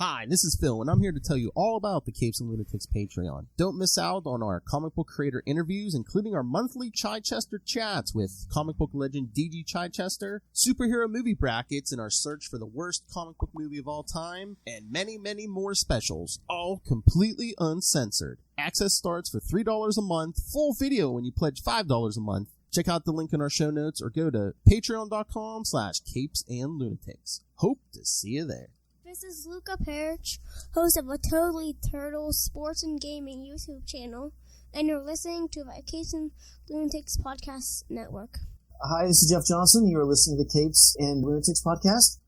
Hi, this is Phil, and I'm here to tell you all about the Capes and Lunatics Patreon. Don't miss out on our comic book creator interviews, including our monthly Chichester chats with comic book legend D.G. Chichester, superhero movie brackets in our search for the worst comic book movie of all time, and many, many more specials, all completely uncensored. Access starts for $3 a month, full video when you pledge $5 a month. Check out the link in our show notes or go to patreon.com/capesandlunatics. Hope to see you there. This is Luca Perich, host of a Totally Turtle Sports and Gaming YouTube channel, and you're listening to the Capes and Lunatics Podcast Network. Hi, this is Jeff Johnson. You are listening to the Capes and Lunatics Podcast.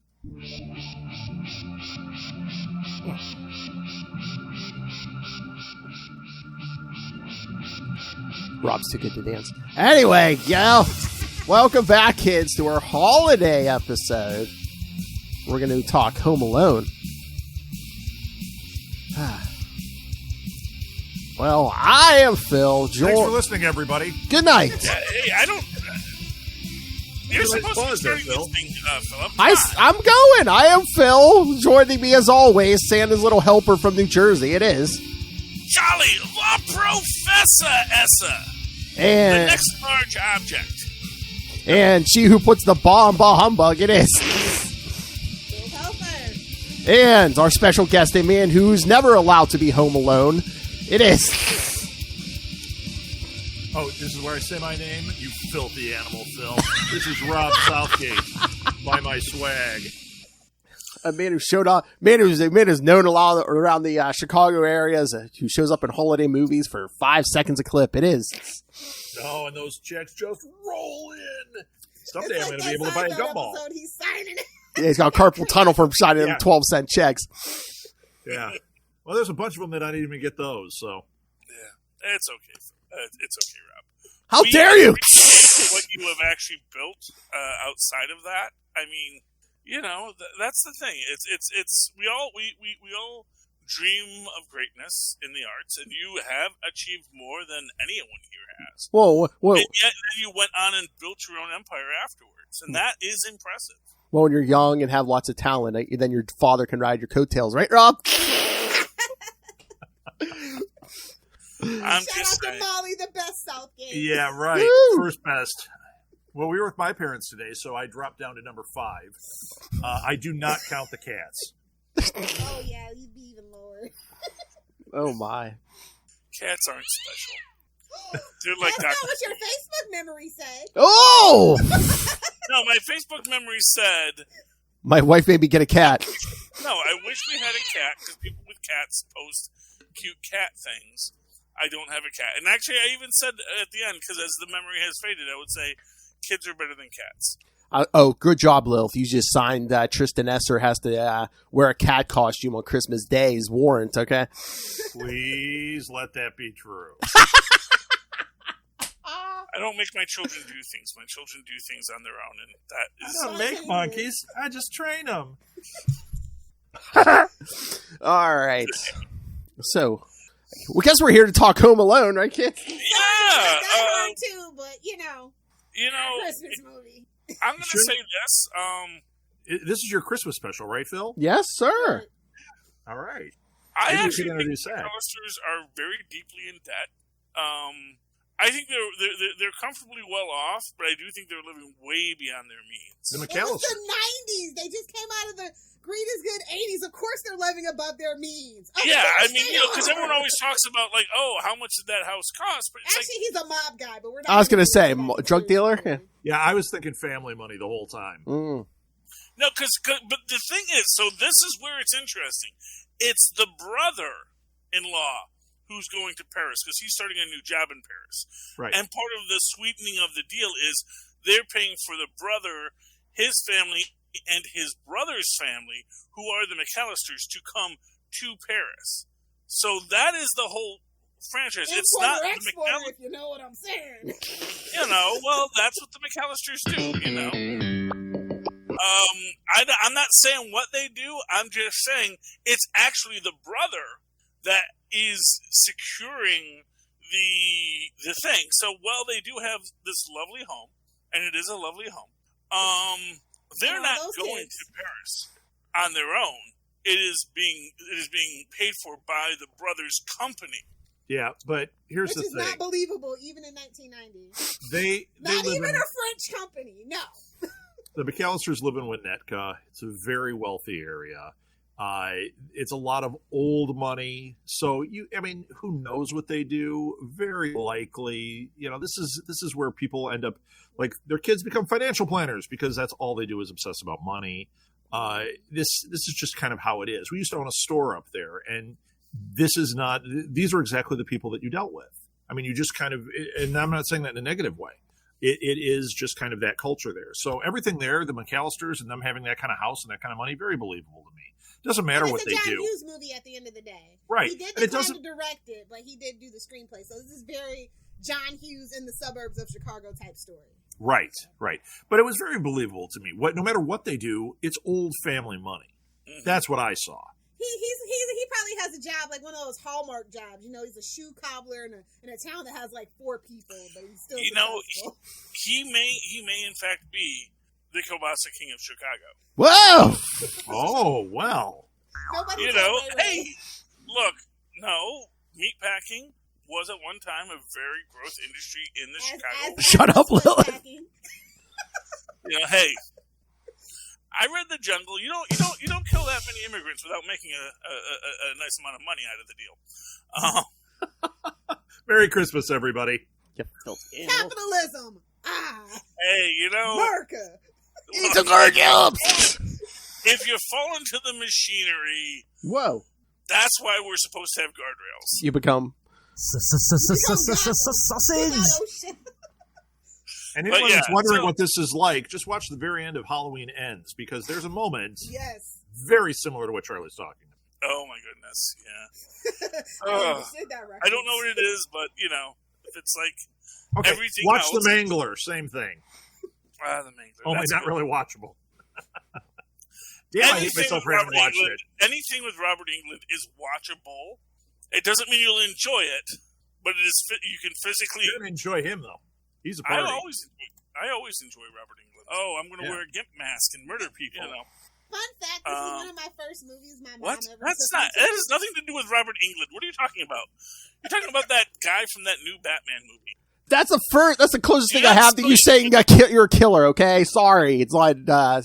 Rob's too good to dance. Anyway, welcome back, kids, to our holiday episode. We're going to talk Home Alone. Well, I am Phil. Thanks for listening, everybody. Good night. Yeah, hey, I don't... You're supposed to be starting this thing, Philip. I'm going. I am Phil. Joining me, as always, Santa's little helper from New Jersey. It is Charlie, La Professor Essa. And the next large object. And she who puts the bomb, bah humbug. It is. And our special guest, a man who's never allowed to be home alone. It is. Oh, this is where I say my name? You filthy animal, Phil. This is Rob Southgate. Buy my swag. A man who showed up, who's known a lot around the Chicago areas, who shows up in holiday movies for 5 seconds a clip. It is. No, and those checks just roll in. Someday I'm going to be able to buy a gumball. He's signing it. Yeah, he's got a carpal tunnel from signing them 12-cent checks. Yeah. Well, there's a bunch of them that I didn't even get those, so. Yeah, it's okay. It's okay, Rob. How dare you? What you have actually built outside of that, I mean, you know, that's the thing. It's we all dream of greatness in the arts, and you have achieved more than anyone here has. Whoa. And yet you went on and built your own empire afterwards, and that is impressive. Well, when you're young and have lots of talent, then your father can ride your coattails, right, Rob? I'm Shout just out saying. to Molly, the best Southgate. Yeah, right. Woo! First best. Well, we were with my parents today, so I dropped down to number 5. I do not count the cats. Oh, yeah, you'd be even lower. Oh, my. Cats aren't special. They're like That's Dr. not what your Facebook memory said. Oh! No, my Facebook memory said... My wife made me get a cat. No, I wish we had a cat, because people with cats post cute cat things. I don't have a cat. And actually, I even said at the end, because as the memory has faded, I would say, kids are better than cats. Good job, Lilith. You just signed Tristan Esser has to wear a cat costume on Christmas Day. Is warrant, okay? Please let that be true. I don't make my children do things. My children do things on their own, and that is... I don't make monkeys. I just train them. All right. So, well, guess we're here to talk Home Alone, right, kids? Yeah! That's hard, too, but, you know, Christmas movie. I'm going to say this. This is your Christmas special, right, Phil? Yes, sir. All right. I Maybe we actually could think introduce the that. McAllisters are very deeply in debt. I think they're comfortably well off, but I do think they're living way beyond their means. The It was McAllisters. the 90s. They just came out of the greed is good 80s. Of course they're living above their means. Yeah, I mean, because everyone always talks about, like, oh, how much did that house cost? But it's Actually, he's a mob guy, but we're not... I was going to say, that. drug dealer? Yeah. Yeah, I was thinking family money the whole time. Mm. No, but the thing is, so this is where it's interesting. It's the brother-in-law who's going to Paris, because he's starting a new job in Paris. Right. And part of the sweetening of the deal is they're paying for the brother, his family, and his brother's family, who are the McAllisters, to come to Paris. So that is the whole franchise. It's not the Exporter, if you know what I'm saying. Well, that's what the McAllisters do, I'm not saying what they do. I'm just saying it's actually the brother that is securing the thing. So while they do have this lovely home, and it is a lovely home, they're not going to Paris on their own. it is being paid for by the brothers' company. Yeah, but here's Which the is thing. not believable, even in 1990. They Not live even in, a French company. No. the McAllisters live in Winnetka. It's a very wealthy area. It's a lot of old money. So who knows what they do? Very likely, this is where people end up, like, their kids become financial planners because that's all they do is obsess about money. This is just kind of how it is. We used to own a store up there, and these are exactly the people that you dealt with. I mean, you just kind of, and I'm not saying that in a negative way. It is just kind of that culture there. So everything there, the McAllisters and them having that kind of house and that kind of money, very believable to me. Doesn't matter what they do. It's a John Hughes movie at the end of the day. Right. He did And decide to direct it, but he did do the screenplay. So this is very John Hughes in the suburbs of Chicago type story. Right. But it was very believable to me. No matter what they do, it's old family money. That's what I saw. He probably has a job like one of those Hallmark jobs. He's a shoe cobbler in a town that has like 4 people, but he's still successful. He may in fact be the Kielbasa King of Chicago. Whoa! Oh, well. Nobody hey, look, no, meatpacking was at one time a very growth industry in the Chicago. Shut up, Lilith. Hey, I read The Jungle. You don't kill that many immigrants without making a nice amount of money out of the deal. Merry Christmas, everybody. Capitalism. Hey, America. It's a curriculum. If you fall into the machinery, Whoa. that's why we're supposed to have guardrails. You become sausage. And anyone yeah, that's wondering so- what this is like, just watch the very end of Halloween Ends, because there's a moment Yes. very similar to what Charlie's talking about. Oh my goodness, yeah. I understood that reference. I don't know what it is, but if it's like Okay, everything watch else, The Mangler, same thing. The Mangler. Only that's not good. really watchable. Damn, I hate myself for having watched it. Anything with Robert Englund is watchable. It doesn't mean you'll enjoy it, but it is. You can physically. You didn't enjoy him, though. He's a I party. always enjoy Robert Englund. Oh, I'm going to wear a gimp mask and murder people. Fun fact: this is one of my first movies my mom What? ever That's took me not. to. That has nothing to do with Robert Englund. What are you talking about? You're talking about that guy from that new Batman movie. That's the closest thing I Yes, have to you saying you're a killer. Okay, sorry. It's like I'm not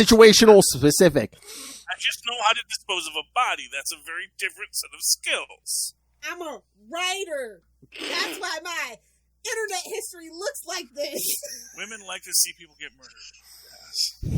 situational specific. I just know how to dispose of a body. That's a very different set of skills. I'm a writer. That's why my internet history looks like this. Women like to see people get murdered.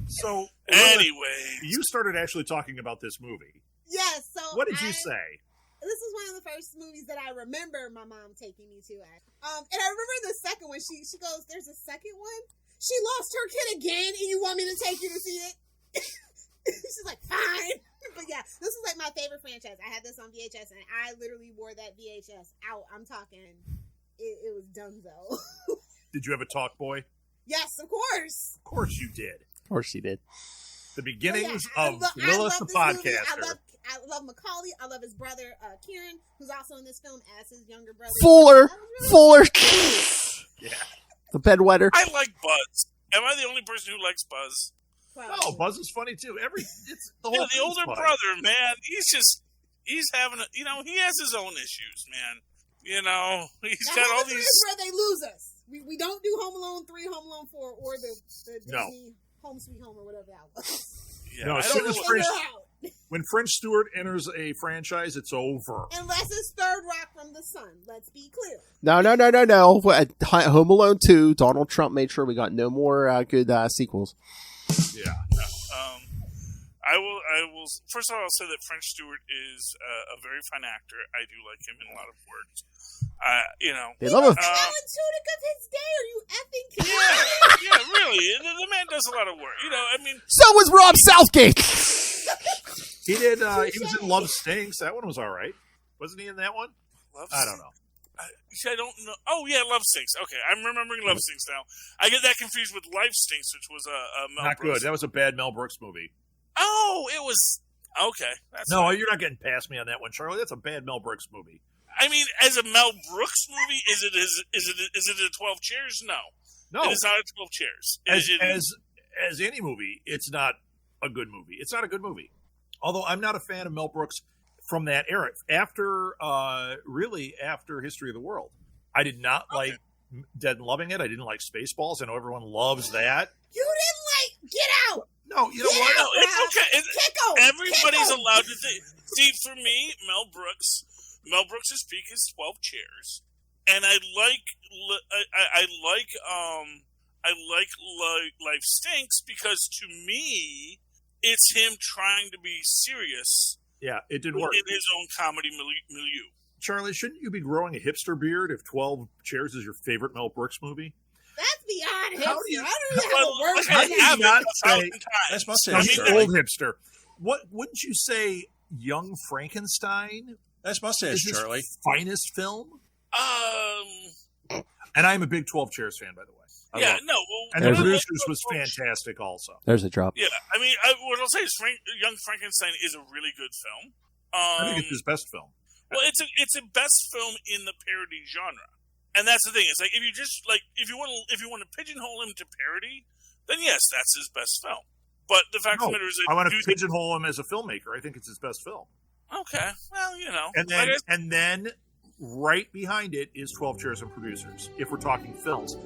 So, Anyway, you started actually talking about this movie. Yes. So What did you say? This is one of the first movies that I remember my mom taking me to. And I remember the second one. She goes, "There's a second one. She lost her kid again, and you want me to take you to see it?" She's like, "Fine." But yeah, this is like my favorite franchise. I had this on VHS, and I literally wore that VHS out. I'm talking, it was dunzo. Did you have a talk boy? Yes, of course. Of course you did. Of course she did. The beginnings I of love Lilith the this movie. Podcaster. I love Macaulay. I love his brother, Kieran, who's also in this film as his younger brother. Fuller. That was really Fuller. Yeah. The bedwetter. I like Buzz. Am I the only person who likes Buzz? Probably. Oh, Buzz is funny too. It's the whole Yeah, the thing's older funny. brother, man. He's having he has his own issues, man. He's Now, got all Home Alone 3 these. is where they lose us. We don't do Home Alone 3, Home Alone 4, or the No. Disney Home Sweet Home or whatever that was. Yeah, No, I as don't soon know as what- Figure French- out. When French Stewart enters a franchise, it's over. Unless it's Third Rock from the Sun. Let's be clear. No. Home Alone 2, Donald Trump made sure we got no more good sequels. Yeah. I will. First of all, I'll say that French Stewart is a very fine actor. I do like him in a lot of words. They love him. Alan Tudyk of his day. Are you effing kidding me? Yeah, really. The man does a lot of work. So was Rob Southgate. He did. He was in Love Stinks. That one was all right. Wasn't he in that one? I don't know. I don't know. Oh yeah, Love Stinks. Okay, I'm remembering Love Stinks now. I get that confused with Life Stinks, which was a Mel Not Brooks. good. That was a bad Mel Brooks movie. Oh, it was okay. That's No, fine. you're not getting past me on that one, Charlie. That's a bad Mel Brooks movie. I mean, as a Mel Brooks movie, is it a 12 Chairs? No, No, it is not a 12 Chairs. as any movie, it's not a good movie. It's not a good movie. Although I'm not a fan of Mel Brooks from that era. After History of the World, I did not like Dead and Loving It. I didn't like Spaceballs. I know everyone loves that. You didn't like Get Out. No, you know what? No, it's okay. Everybody's Kick 'em. allowed to think. See, for me, Mel Brooks' peak is 12 Chairs, and I like Life Stinks because to me, it's him trying to be serious. Yeah, it didn't work. In his own comedy milieu. Charlie, shouldn't you be growing a hipster beard if 12 Chairs is your favorite Mel Brooks movie? That's beyond hipster. How do you- I don't even have a word for How do you that. not say That's my some say. old hipster? What wouldn't you say? Young Frankenstein That's my say, is his Charlie. finest film. And I'm a big 12 Chairs fan, by the way. I love it. And the There's a- producers was fantastic, also. There's a drop. Yeah, I mean, what I'll say is Young Frankenstein is a really good film. I think it's his best film. Well, it's a best film in the parody genre, and that's the thing. It's like if you want to pigeonhole him to parody, then yes, that's his best film. But the fact of the matter is, I want to pigeonhole him as a filmmaker. I think it's his best film. Okay, well, you know, And then right behind it is 12 Chairs and Producers. If we're talking films,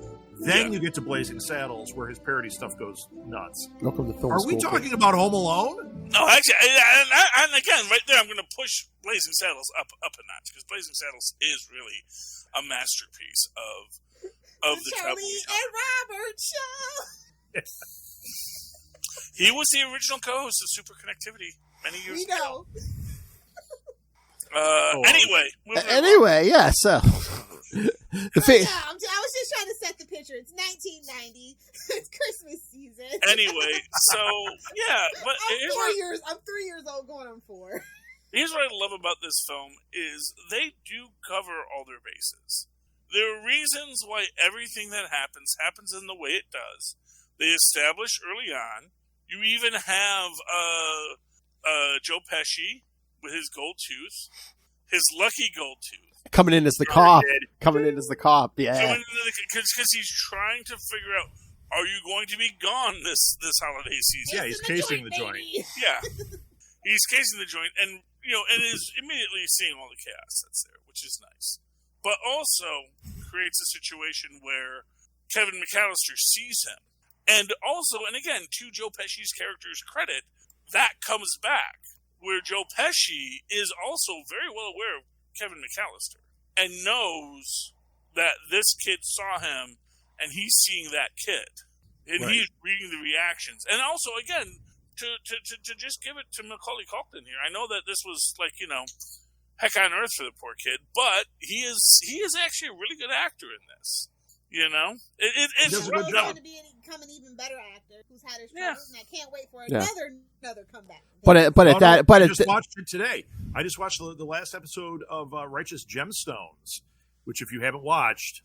then you get to Blazing Saddles, where his parody stuff goes nuts. Welcome to film Are school. we talking about Home Alone? no, actually, and again, right there, I'm going to push Blazing Saddles up a notch because Blazing Saddles is really a masterpiece of the Charlie cowboy and Robert show. He was the original co-host of Super Connectivity many years We ago. know. Anyway, Yeah. So the Yeah, I was just trying to set the picture. It's 1990. It's Christmas season. anyway, so yeah, but I'm 3 years old going on 4. here's what I love about this film is they do cover all their bases. There are reasons why everything that happens in the way it does. They establish early on. You even have Joe Pesci with his gold tooth, his lucky gold tooth. coming in as the cop. Yeah. Because he's trying to figure out, are you going to be gone this holiday season? Yeah, he's casing the joint. Yeah. He's casing the joint and is immediately seeing all the chaos that's there, which is nice. But also creates a situation where Kevin McAllister sees him. And also, and again, to Joe Pesci's character's credit, that comes back, where Joe Pesci is also very well aware of Kevin McAllister and knows that this kid saw him and he's seeing that kid. And Right. he's reading the reactions. And also, again, to just give it to Macaulay Culkin here, I know that this was heck on earth for the poor kid, but he is actually a really good actor in this. It's does a good He's job. going to become an even better actor who's had his troubles, and I can't wait for Yeah. another comeback. I just watched it today. I just watched the last episode of Righteous Gemstones, which if you haven't watched,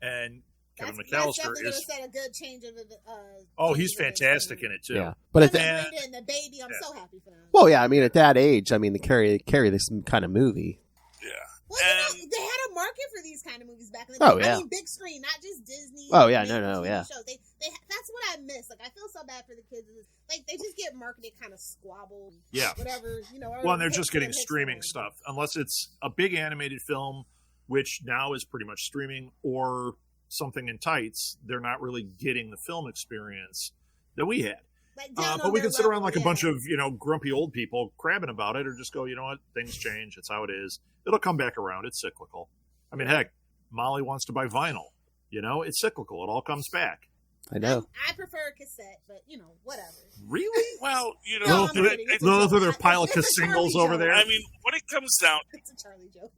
and Kevin That's McAllister definitely going to is. set a good change of the. He's fantastic in it too. Yeah. But at Brenda and the baby, I'm so happy for them. well, yeah. I mean, at that age, to carry this kind of movie. Yeah. Well, they had a market for these kind of movies back in the day. Oh, yeah. I mean, big screen, not just Disney. Oh, yeah, major no, TV yeah. Shows. That's what I miss. Like, I feel so bad for the kids. Like, they just get marketed kind of squabbled. Yeah. Whatever, Well, and they're just getting streaming stuff, unless it's a big animated film, which now is pretty much streaming, or something in tights. They're not really getting the film experience that we had. Like, But we can sit around like a bunch of grumpy old people crabbing about it, or just go, you know what, things change. It's how it is. It'll come back around. It's cyclical. I mean, heck, Molly wants to buy vinyl. It's cyclical. It all comes back. I know. I prefer cassette, but whatever. Really? Well, No, I'm kidding. It's a Those joke. are their pile of It's a singles Charlie over joke. there. I mean, what it comes down, It's a Charlie joke.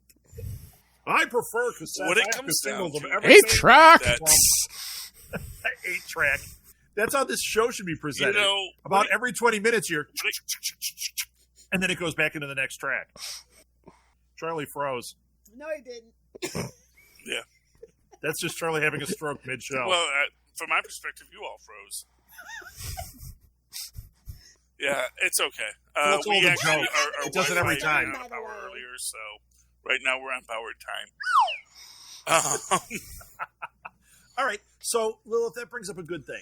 I prefer cassette. What it I have comes singles down of to- everything. 8-track. that's 8-track. That's how this show should be presented. About what it- every 20 minutes, you're, and then it goes back into the next track. Charlie froze. No, he didn't. yeah. That's just Charlie having a stroke mid-show. Well, from my perspective, you all froze. Yeah, it's okay. Well, it's all We the actually joke. our It does it every Wi-Fi time. ran out of power earlier, so right now we're on powered time. All right. So, Lilith, that brings up a good thing.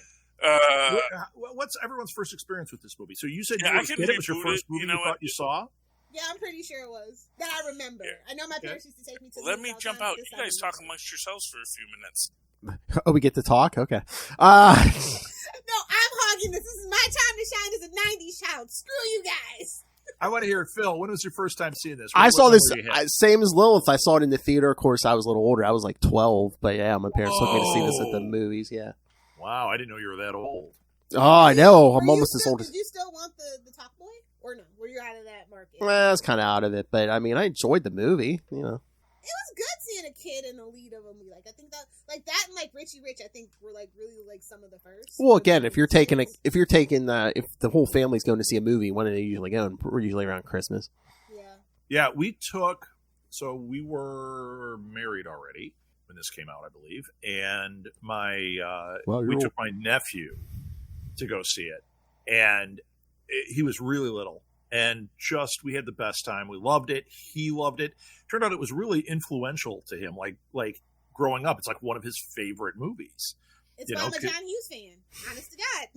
What's everyone's first experience with this movie? So you said Yeah, you I were a can kid. It was your reboot first it. movie You know you thought what? you saw? Yeah, I'm pretty sure it was. That I remember. Yeah. I know my parents used to take me to. Let movies me all the jump time, out. this You I guys remember. talk amongst yourselves for a few minutes. Oh, we get to talk? Okay. No, I'm hogging this. This is my time to shine as a 90s child. Screw you guys. I want to hear it. Phil, when was your first time seeing this? I What saw this, memory you had? same as Lilith. I saw it in the theater. Of course, I was a little older. I was like 12. But yeah, my parents took me to see this at the movies, yeah. Wow, I didn't know you were that old. Oh, I know. I'm Were you almost as still- old as... Did you still want the Talk Boy? Or no? Were you out of that market? Well, I was kind of out of it. But, I mean, I enjoyed the movie, you know. It was good seeing a kid in the lead of a movie. Like I think that and like Richie Rich, I think were like really like some of the first. Well, again, if the whole family's going to see a movie, when are they usually going? We're usually around Christmas. Yeah. Yeah, we were married already when this came out, I believe. And we took my nephew to go see it. And he was really little. And we had the best time. We loved it. He loved it. Turned out it was really influential to him. Like growing up, it's like one of his favorite movies. It's why I'm a John Hughes fan. Honest to God.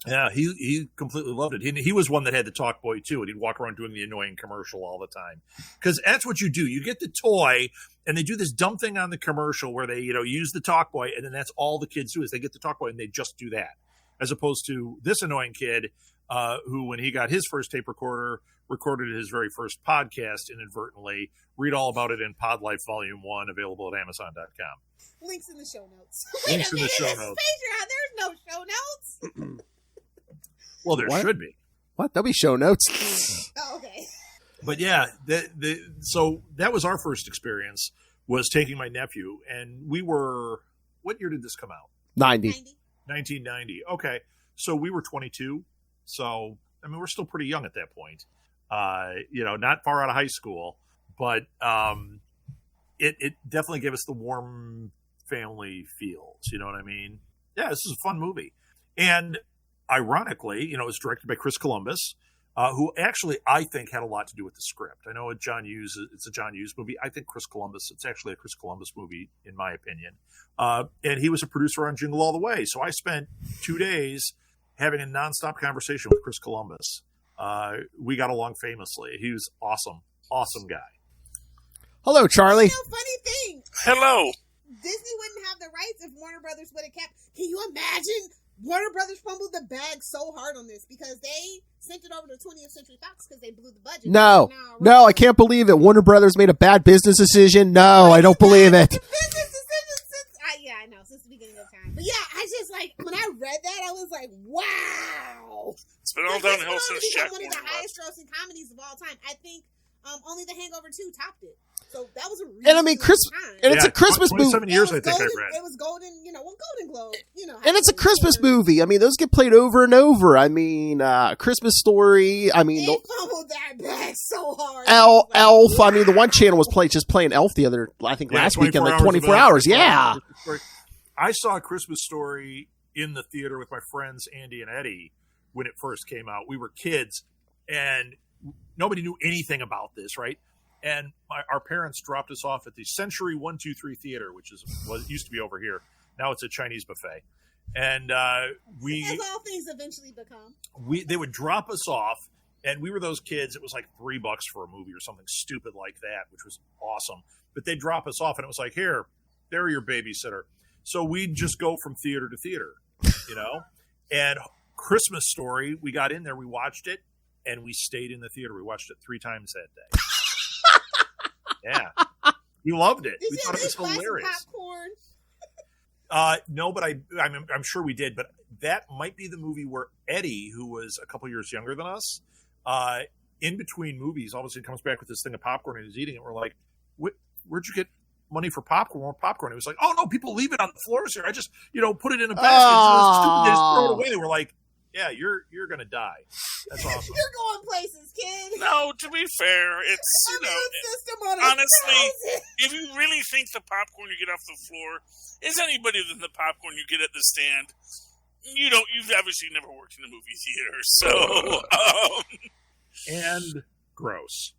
Yeah, he completely loved it. He was one that had the Talk Boy too, and he'd walk around doing the annoying commercial all the time. Because that's what you do. You get the toy, and they do this dumb thing on the commercial where they use the Talk Boy, and then that's all the kids do is they get the Talk Boy and they just do that. As opposed to this annoying kid who, when he got his first tape recorder, recorded his very first podcast inadvertently. Read all about it in Pod Life Volume 1, available at Amazon.com. Links in the show notes. Links in the show This is notes. Patreon. There's no show notes. Well, there What? should be. What? There'll be show notes. Oh, okay. But yeah, so that was our first experience, was taking my nephew. And we were, what year did this come out? 90. 1990. Okay. So we were 22. So, I mean, we're still pretty young at that point. Not far out of high school, but it definitely gave us the warm family feels. You know what I mean? Yeah, this is a fun movie. And ironically, it was directed by Chris Columbus, who actually I think had a lot to do with the script. I know it's a John Hughes movie. I think it's actually a Chris Columbus movie, in my opinion. And he was a producer on Jingle All the Way. So I spent 2 days having a nonstop conversation with Chris Columbus. We got along famously. He was awesome. Awesome guy. Hello, Charlie. Funny thing. Hello. Disney wouldn't have the rights if Warner Brothers would have kept. Can you imagine? Warner Brothers fumbled the bag so hard on this because they sent it over to 20th Century Fox because they blew the budget. No, I can't believe it. Warner Brothers made a bad business decision. No, I don't believe it. Business decision I know, since the beginning of time. But yeah, I just when I read that, I was like, wow. It's been all downhill since Jack one of the Warner highest grossing comedies of all time. I think only The Hangover 2 topped it. So that was a really And I mean, it's a Christmas movie. 27 years, I think I read. It was golden, Golden Globe. And it's a Christmas movie. I mean, those get played over and over. I mean, Christmas Story. I mean, they fumbled that bag so hard. Elf. Wow. I mean, the one channel was just playing Elf last weekend, like 24 hours. Yeah. I saw A Christmas Story in the theater with my friends Andy and Eddie when it first came out. We were kids, and nobody knew anything about this, right? And our parents dropped us off at the Century 123 Theater, which used to be over here. Now it's a Chinese buffet. And as all things eventually become. They would drop us off, and we were those kids. It was like $3 for a movie or something stupid like that, which was awesome. But they'd drop us off, and it was like, here, they're your babysitter. So we'd just go from theater to theater, And Christmas Story, we got in there, we watched it, and we stayed in the theater. We watched it 3 times that day. Yeah. We loved it. We thought it was hilarious. Popcorn? No, but I'm sure we did. But that might be the movie where Eddie, who was a couple years younger than us, in between movies, all of a sudden comes back with this thing of popcorn and he's eating it. We're like, where'd you get money for popcorn? More popcorn. He was like, oh no, people leave it on the floors here. I just put it in a basket. They just throw it away. We're like, yeah, you're gonna die. That's awesome. You're going places, kid. No, to be fair, it's honestly, if you really think the popcorn you get off the floor is any better than the popcorn you get at the stand, you've obviously never worked in a movie theater, so and gross.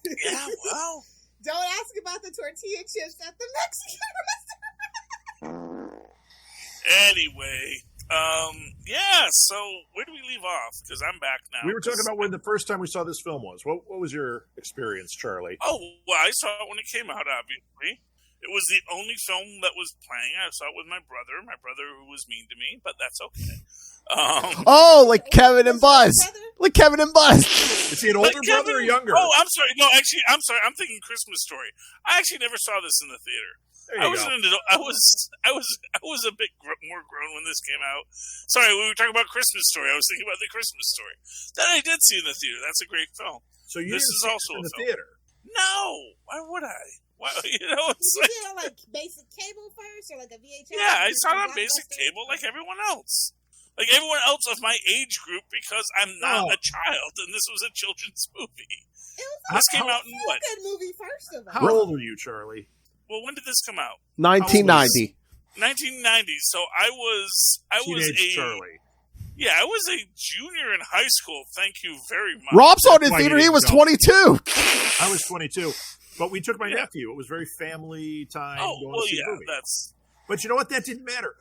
Yeah, well. Don't ask about the tortilla chips at the Mexican restaurant. Anyway. Yeah, so where do we leave off? Because I'm back now. We were talking about when the first time we saw this film was. What was your experience, Charlie? Oh, well, I saw it when it came out, obviously. It was the only film that was playing. I saw it with my brother who was mean to me, but that's okay. Like Kevin and Buzz. Like Kevin and Buzz. Is he an older brother or younger? Oh, I'm sorry. No, actually, I'm sorry. I'm thinking Christmas Story. I actually never saw this in the theater. I was a bit more grown when this came out. Sorry, we were talking about Christmas Story. I was thinking about the Christmas Story that I did see in the theater. That's a great film. So you this is also in a the film. theater? No, why would I? Why, it's Did you see it on like basic cable first, or like a VHS? Yeah, I saw it on basic cable like everyone else. Like everyone else of my age group, because I'm not a child, and this was a children's movie. This came out in what? Good movie, first of all. How old are you, Charlie? Well, when did this come out? 1990. 1990. So I was Charlie. Yeah, I was a junior in high school. Thank you very much. Rob saw it in theater. He was 22. I was 22. But we took my nephew. It was very family time. Oh, going well, to see yeah, the movie. that's... But you know what? That didn't matter.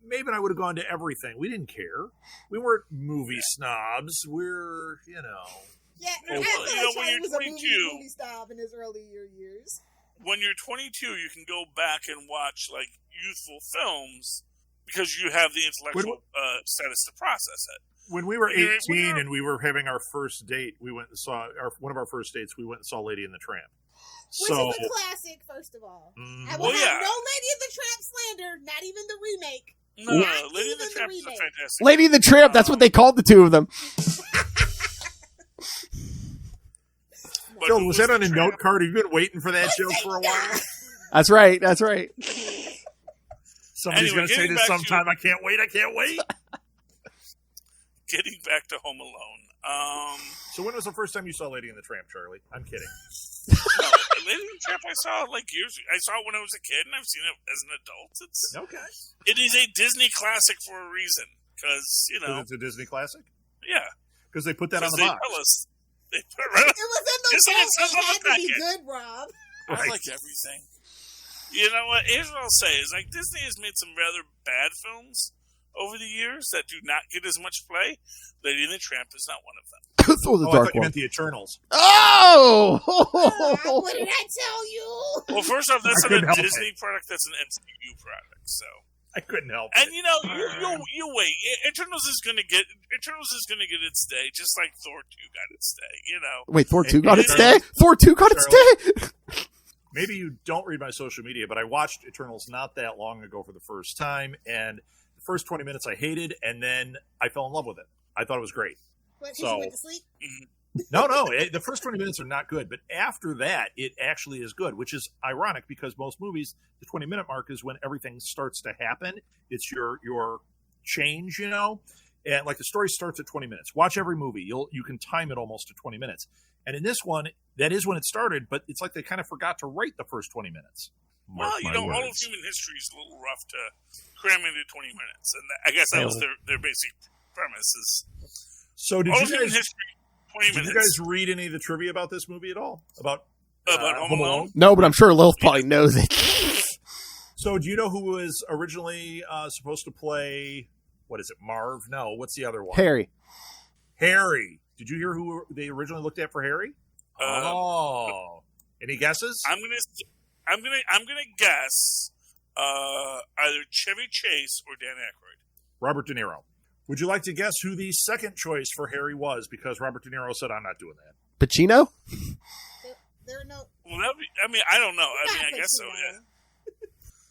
Maeve and I would have gone to everything. We didn't care. We weren't movie snobs. We're, Yeah, Well, when you're was 22... a movie snob in his earlier years. When you're 22, you can go back and watch, like, youthful films because you have the intellectual status to process it. When we were 18 and we were having our first date, we went and saw one of our first dates. We went and saw Lady and the Tramp. Which is a classic, first of all. I will have no Lady and the Tramp slander, not even the remake. No, Lady and the Tramp is a fantastic. Lady and the Tramp, that's what they called the two of them. Phil, was that on a note card? Have you been waiting for that joke for a while? That's right. Somebody's going to say this sometime. I can't wait. Getting back to Home Alone. So when was the first time you saw Lady and the Tramp, Charlie? I'm kidding. No, Lady and the Tramp I saw like years ago. I saw it when I was a kid, and I've seen it as an adult. It is a Disney classic for a reason, because it's a Disney classic. Yeah, because they put that on the box. Tell us. They put it was in the box. It had to be good, Rob. I like everything. You know what? Here's what I'll say: is like Disney has made some rather bad films over the years that do not get as much play. Lady and the Tramp is not one of them. I thought you meant the Eternals. Oh! What did I tell you? Well, first off, that's not a Disney product. That's an MCU product. So I couldn't help. And you wait. Eternals is going to get its day, just like Thor 2 got its day. Wait, Thor 2 got its day? Thor 2 got its day? Maybe you don't read my social media, but I watched Eternals not that long ago for the first time, and the first 20 minutes I hated, and then I fell in love with it. I thought it was great. What, you went to sleep? No. The first 20 minutes are not good, but after that, it actually is good, which is ironic because most movies, the 20-minute mark is when everything starts to happen. It's your change, and like the story starts at 20 minutes. Watch every movie. You can time it almost to 20 minutes. And in this one, that is when it started, but it's like they kind of forgot to write the first 20 minutes. All of human history is a little rough to cram into 20 minutes, and I guess that was their basic premises. So did you guys read read any of the trivia about this movie at all? About Home Alone? No, but I'm sure Lilith probably knows it. So do you know who was originally supposed to play, what is it, Marv? No, what's the other one? Harry. Did you hear who they originally looked at for Harry? Any guesses? I'm gonna guess either Chevy Chase or Dan Aykroyd. Robert De Niro. Would you like to guess who the second choice for Harry was? Because Robert De Niro said, "I'm not doing that." Pacino? There are no. Well, I don't know. I guess so.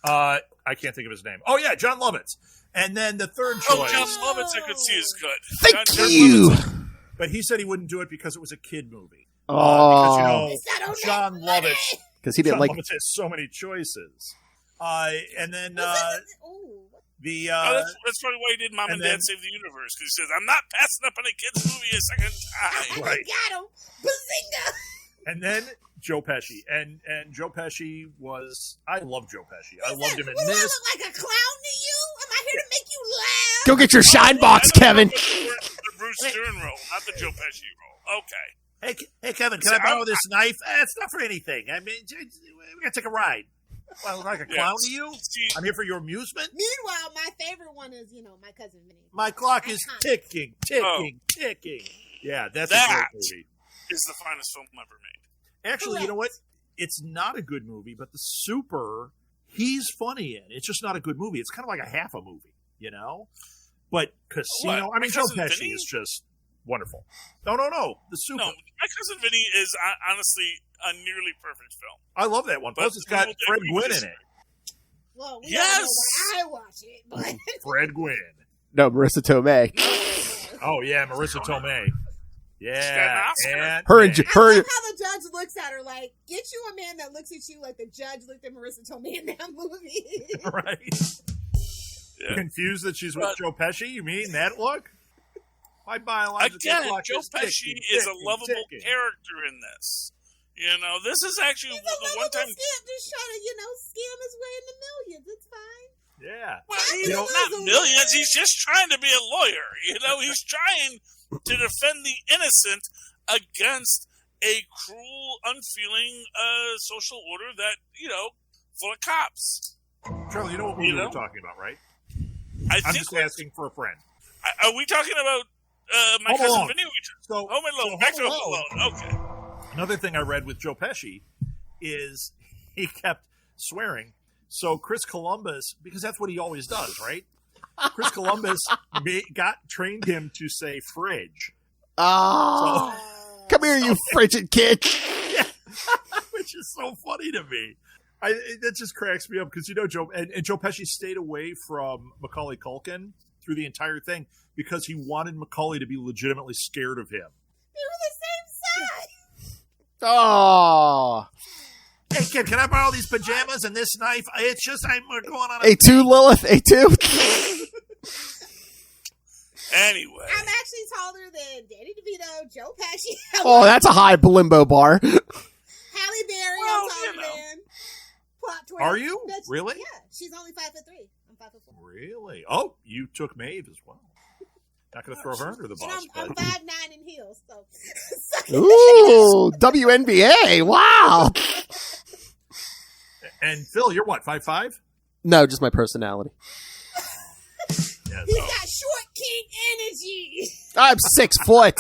Yeah. I can't think of his name. Oh yeah, John Lovitz. And then the third choice. Oh, John Lovitz, I could see is good. Thank you. But he said he wouldn't do it because it was a kid movie. Oh, because John Lovitz. Because he didn't like. Lovitz has so many choices. And then that's probably why he did Mom and Dad Save the Universe, because he says, "I'm not passing up on a kids movie a second time." Right. Got him. Bazinga. And then Joe Pesci, and Joe Pesci was. I love Joe Pesci. I loved him in this. I look like a clown to you? Am I here to make you laugh? Go get your shine box, Kevin. The Bruce Dern role, not the Joe Pesci role. Okay. Hey, Kevin, can I borrow this knife? It's not for anything. I mean, we gotta take a ride. Well, like a clown to you? See, I'm here for your amusement? Meanwhile, my favorite one is, My Cousin Vinny. My clock is ticking. Yeah, that's a great movie. Is the finest film ever made. Actually, you know what? It's not a good movie, but the Super, he's funny in. It's just not a good movie. It's kind of like a half a movie, But Casino, Joe Pesci is just wonderful. No. The Super. No, My Cousin Vinny is honestly a nearly perfect film. I love that one. Plus, it's got Fred Gwynn in it. Well, we don't know when I watch it, but Fred Gwynn. No, Marissa Tomei. Oh, yeah, Marissa Tomei. Yeah. And her I love how the judge looks at her like, get you a man that looks at you like the judge looked at Marissa Tomei in that movie. Right. Yeah. Confused that she's with Joe Pesci? You mean that look? My biological clock Joe Pesci is a lovable character in this. This is actually He's the one time just trying to, scam his way into millions. It's fine. Yeah. Well, he's not millions. He's just trying to be a lawyer. He's trying to defend the innocent against a cruel, unfeeling social order that, full of cops. Charlie, you know what movie we're talking about, right? I'm just asking for a friend. Are we talking about My Cousin Vinny? Home Alone. Back to Home Alone. Okay. Another thing I read with Joe Pesci is he kept swearing. So Chris Columbus, because that's what he always does, right? Chris Columbus trained him to say fridge. Oh, come here, you frigid kid. Yeah. Which is so funny to me. That just cracks me up because, Joe Pesci stayed away from Macaulay Culkin through the entire thing because he wanted Macaulay to be legitimately scared of him. They were the same size. Oh. Hey, kid, can I borrow these pajamas and this knife? It's just we're going on A2, Lilith, A2. Anyway. I'm actually taller than Danny DeVito, Joe Pesci. Oh, that's a high limbo bar. Halle Berry, I'm taller than. Plot twist. Are you? Really? Yeah, she's only 5'3". I'm 5'4". Really? Oh, you took Maeve as well. Not going to throw her under the bus. I'm 5'9" in heels, so. Ooh, WNBA. Wow. And Phil, you're what, 5'5"? No, just my personality. He's got short king energy. I'm 6 foot.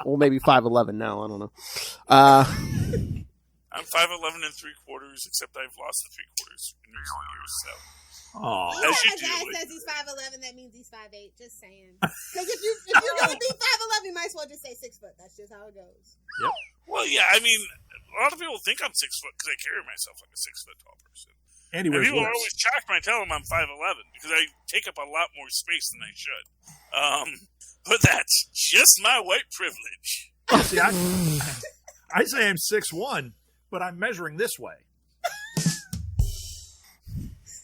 Well, maybe 5'11" now. I don't know. I'm 5'11" and 3/4, except I've lost the 3/4 in recent years. So. Oh, a guy says he's 5'11", that means he's 5'8". Just saying. Because if you're gonna be 5'11", you might as well just say 6 foot. That's just how it goes. Yep. Well, yeah. I mean, a lot of people think I'm 6 foot because I carry myself like a 6 foot tall person. And people are always shocked when I tell them I'm 5'11" because I take up a lot more space than I should. But that's just my white privilege. See, I say I'm 6'1", but I'm measuring this way.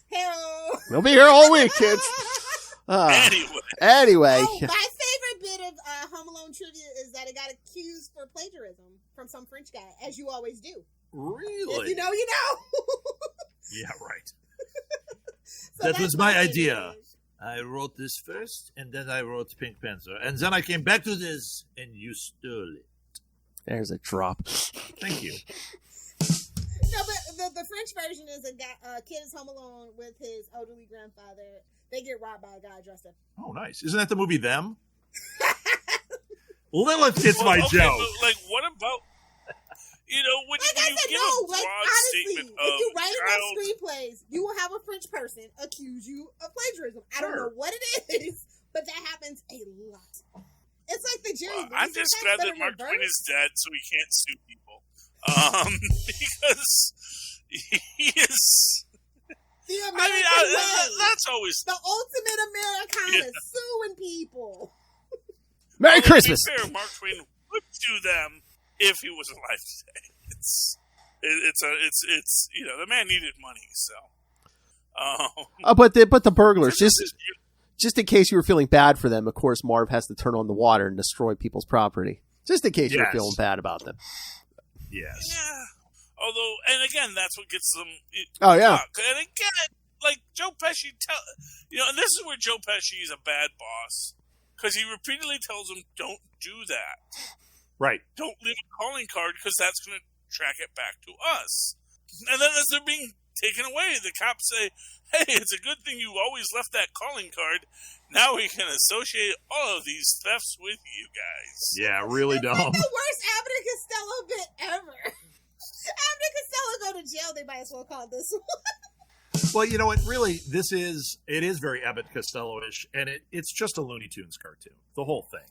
Hello. We'll be here all week, kids. Anyway. Oh, my favorite bit of Home Alone trivia is that it got accused for plagiarism from some French guy, as you always do. Really? If you know, you know. Yeah, right. So that was my idea. I wrote this first, and then I wrote Pink Panther, and then I came back to this, and you stole it. There's a drop. Thank you. No, but the French version is a kid is home alone with his elderly grandfather. They get robbed by a guy dressed up. Oh, nice. Isn't that the movie Them? Lilith gets my joke. But, what about, when you give a broad statement of if you write child... enough screenplays, you will have a French person accuse you of plagiarism. I don't know what it is, but that happens a lot. It's like the Jerry. I'm just glad that Mark Twain is dead, so he can't sue people. Because he is. The American way. That's always the ultimate Americana, suing people. Merry Christmas. To be fair, Mark Twain would sue them if he was alive today. It's the man needed money, so. But the burglars, just in case you were feeling bad for them, of course, Marv has to turn on the water and destroy people's property. Just in case you're feeling bad about them. Yes. Yeah. Although, and again, that's what gets them. Oh, yeah. And again, like Joe Pesci, and this is where Joe Pesci is a bad boss. Because he repeatedly tells them, don't do that. Right. Don't leave a calling card because that's going to track it back to us. And then as they're being taken away, the cops say, hey, it's a good thing you always left that calling card. Now we can associate all of these thefts with you guys. Yeah, really dumb. Like the worst Abbott and Costello bit ever. Abbott and Costello go to jail, they might as well call this one. Well, you know what? Really, it is very Abbott Costello-ish, and it's just a Looney Tunes cartoon. The whole thing.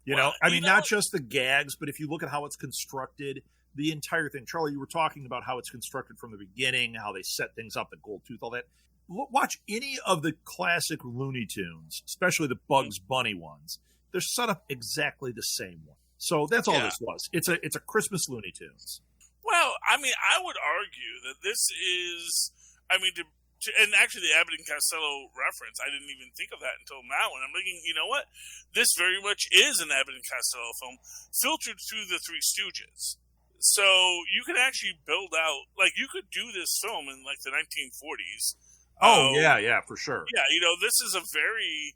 You know, not just the gags, but if you look at how it's constructed, the entire thing. Charlie, you were talking about how it's constructed from the beginning, how they set things up, the gold tooth, all that. Watch any of the classic Looney Tunes, especially the Bugs Bunny ones. They're set up exactly the same way. So that's all this was. It's a Christmas Looney Tunes. Well, I mean, I would argue that this is, and actually the Abbott and Costello reference, I didn't even think of that until now. And I'm thinking, you know what? This very much is an Abbott and Costello film filtered through the Three Stooges. So you can actually build out, like, you could do this film in, like, the 1940s. Oh, yeah, for sure. Yeah, this is a very,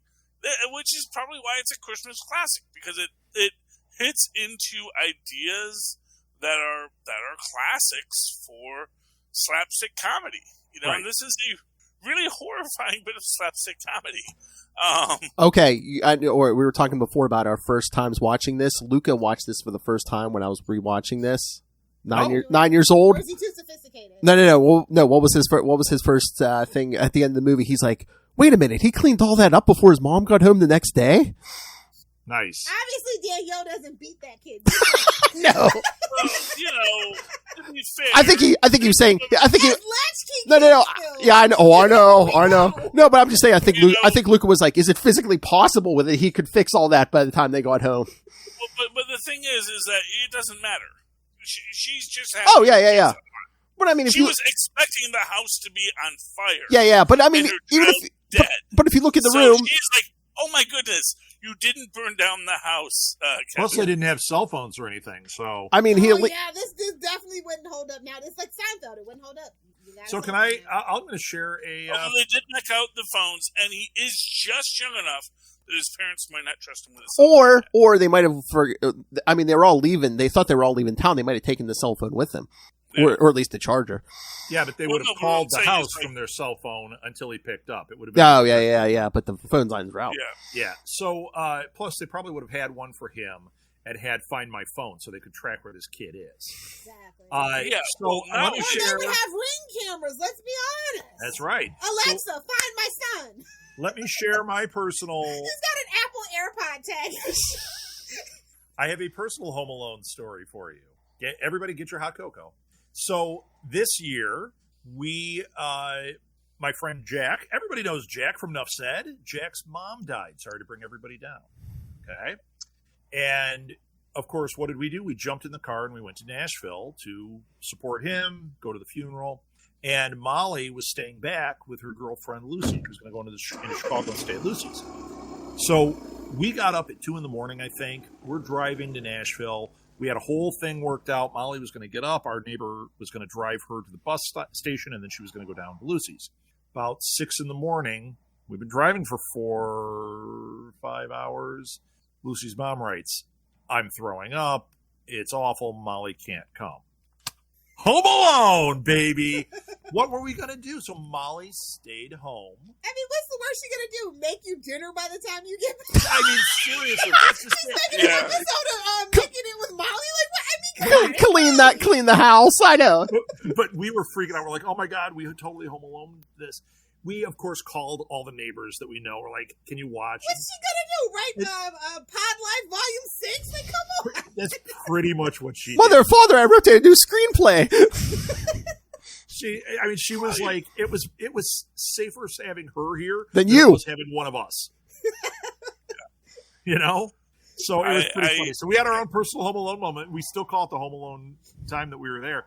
which is probably why it's a Christmas classic, because it hits into ideas that are classics for slapstick comedy. Right. And this is a really horrifying bit of slapstick comedy. Okay, or we were talking before about our first times watching this. Luca watched this for the first time when I was rewatching this. 9 years old. Or is he too sophisticated? No. Well, no. What was his first thing at the end of the movie? He's like, "Wait a minute! He cleaned all that up before his mom got home the next day." Nice. Obviously, Danielle doesn't beat that kid. No. Well, to be fair, I think he was saying. I think he. No. Yeah, I know. I know. No, but I'm just saying. I think Luca was like, "Is it physically possible whether he could fix all that by the time they got home?" Well, but the thing is that it doesn't matter. She's just happy. Oh yeah. But I mean, if she was expecting the house to be on fire. Yeah. But I mean, and her even child if dead. but if you look at the So room, she's like, "Oh my goodness, you didn't burn down the house." Plus, they didn't have cell phones or anything, so. I mean, this definitely wouldn't hold up. Now it's like Seinfeld; it wouldn't hold up. So can I? I'm going to share a. Although they did knock out the phones, and he is just young enough that his parents might not trust him with his cell phone. or they might have. I mean, they were all leaving. They thought they were all leaving town. They might have taken the cell phone with them, or at least the charger. Yeah, but they would have called the house from their cell phone until he picked up. It would have been. Oh yeah. Yeah. But the phone lines were out. Yeah. So plus, they probably would have had one for him and had Find My Phone, so they could track where this kid is. Exactly. So let me they share. would have Ring cameras. Let's be honest. That's right. Alexa, find my son. Let me share my personal. He's got an Apple AirPod tag. I have a personal Home Alone story for you. Everybody get your hot cocoa. So this year, we, my friend Jack, everybody knows Jack from Nuff Said. Jack's mom died. Sorry to bring everybody down. Okay. And of course, what did we do? We jumped in the car and we went to Nashville to support him, go to the funeral. And Molly was staying back with her girlfriend Lucy, who's going to go into Chicago and stay at Lucy's. So we got up at 2 a.m, I think. We're driving to Nashville. We had a whole thing worked out. Molly was going to get up. Our neighbor was going to drive her to the bus station, and then she was going to go down to Lucy's. About 6 a.m, we've been driving for 4 or 5 hours. Lucy's mom writes, "I'm throwing up. It's awful. Molly can't come." Home Alone, baby. What were we going to do? So Molly stayed home. I mean, what's the worst you're going to do? Make you dinner by the time you get back? I mean, seriously. That's just She's making an episode of Making It with Molly? Like, what? I mean, clean the house. I know. But we were freaking out. We're like, oh my God, we totally Home Alone this. We, of course, called all the neighbors that we know. We're like, can you watch? What's she going to do? Write Pod Life Volume 6? Like, come on. That's pretty much what she Mother, did. Father, I wrote a new screenplay. She was like, it was safer having her here than it was having one of us. You know? So it was pretty funny. So we had our own personal Home Alone moment. We still call it the Home Alone time that we were there.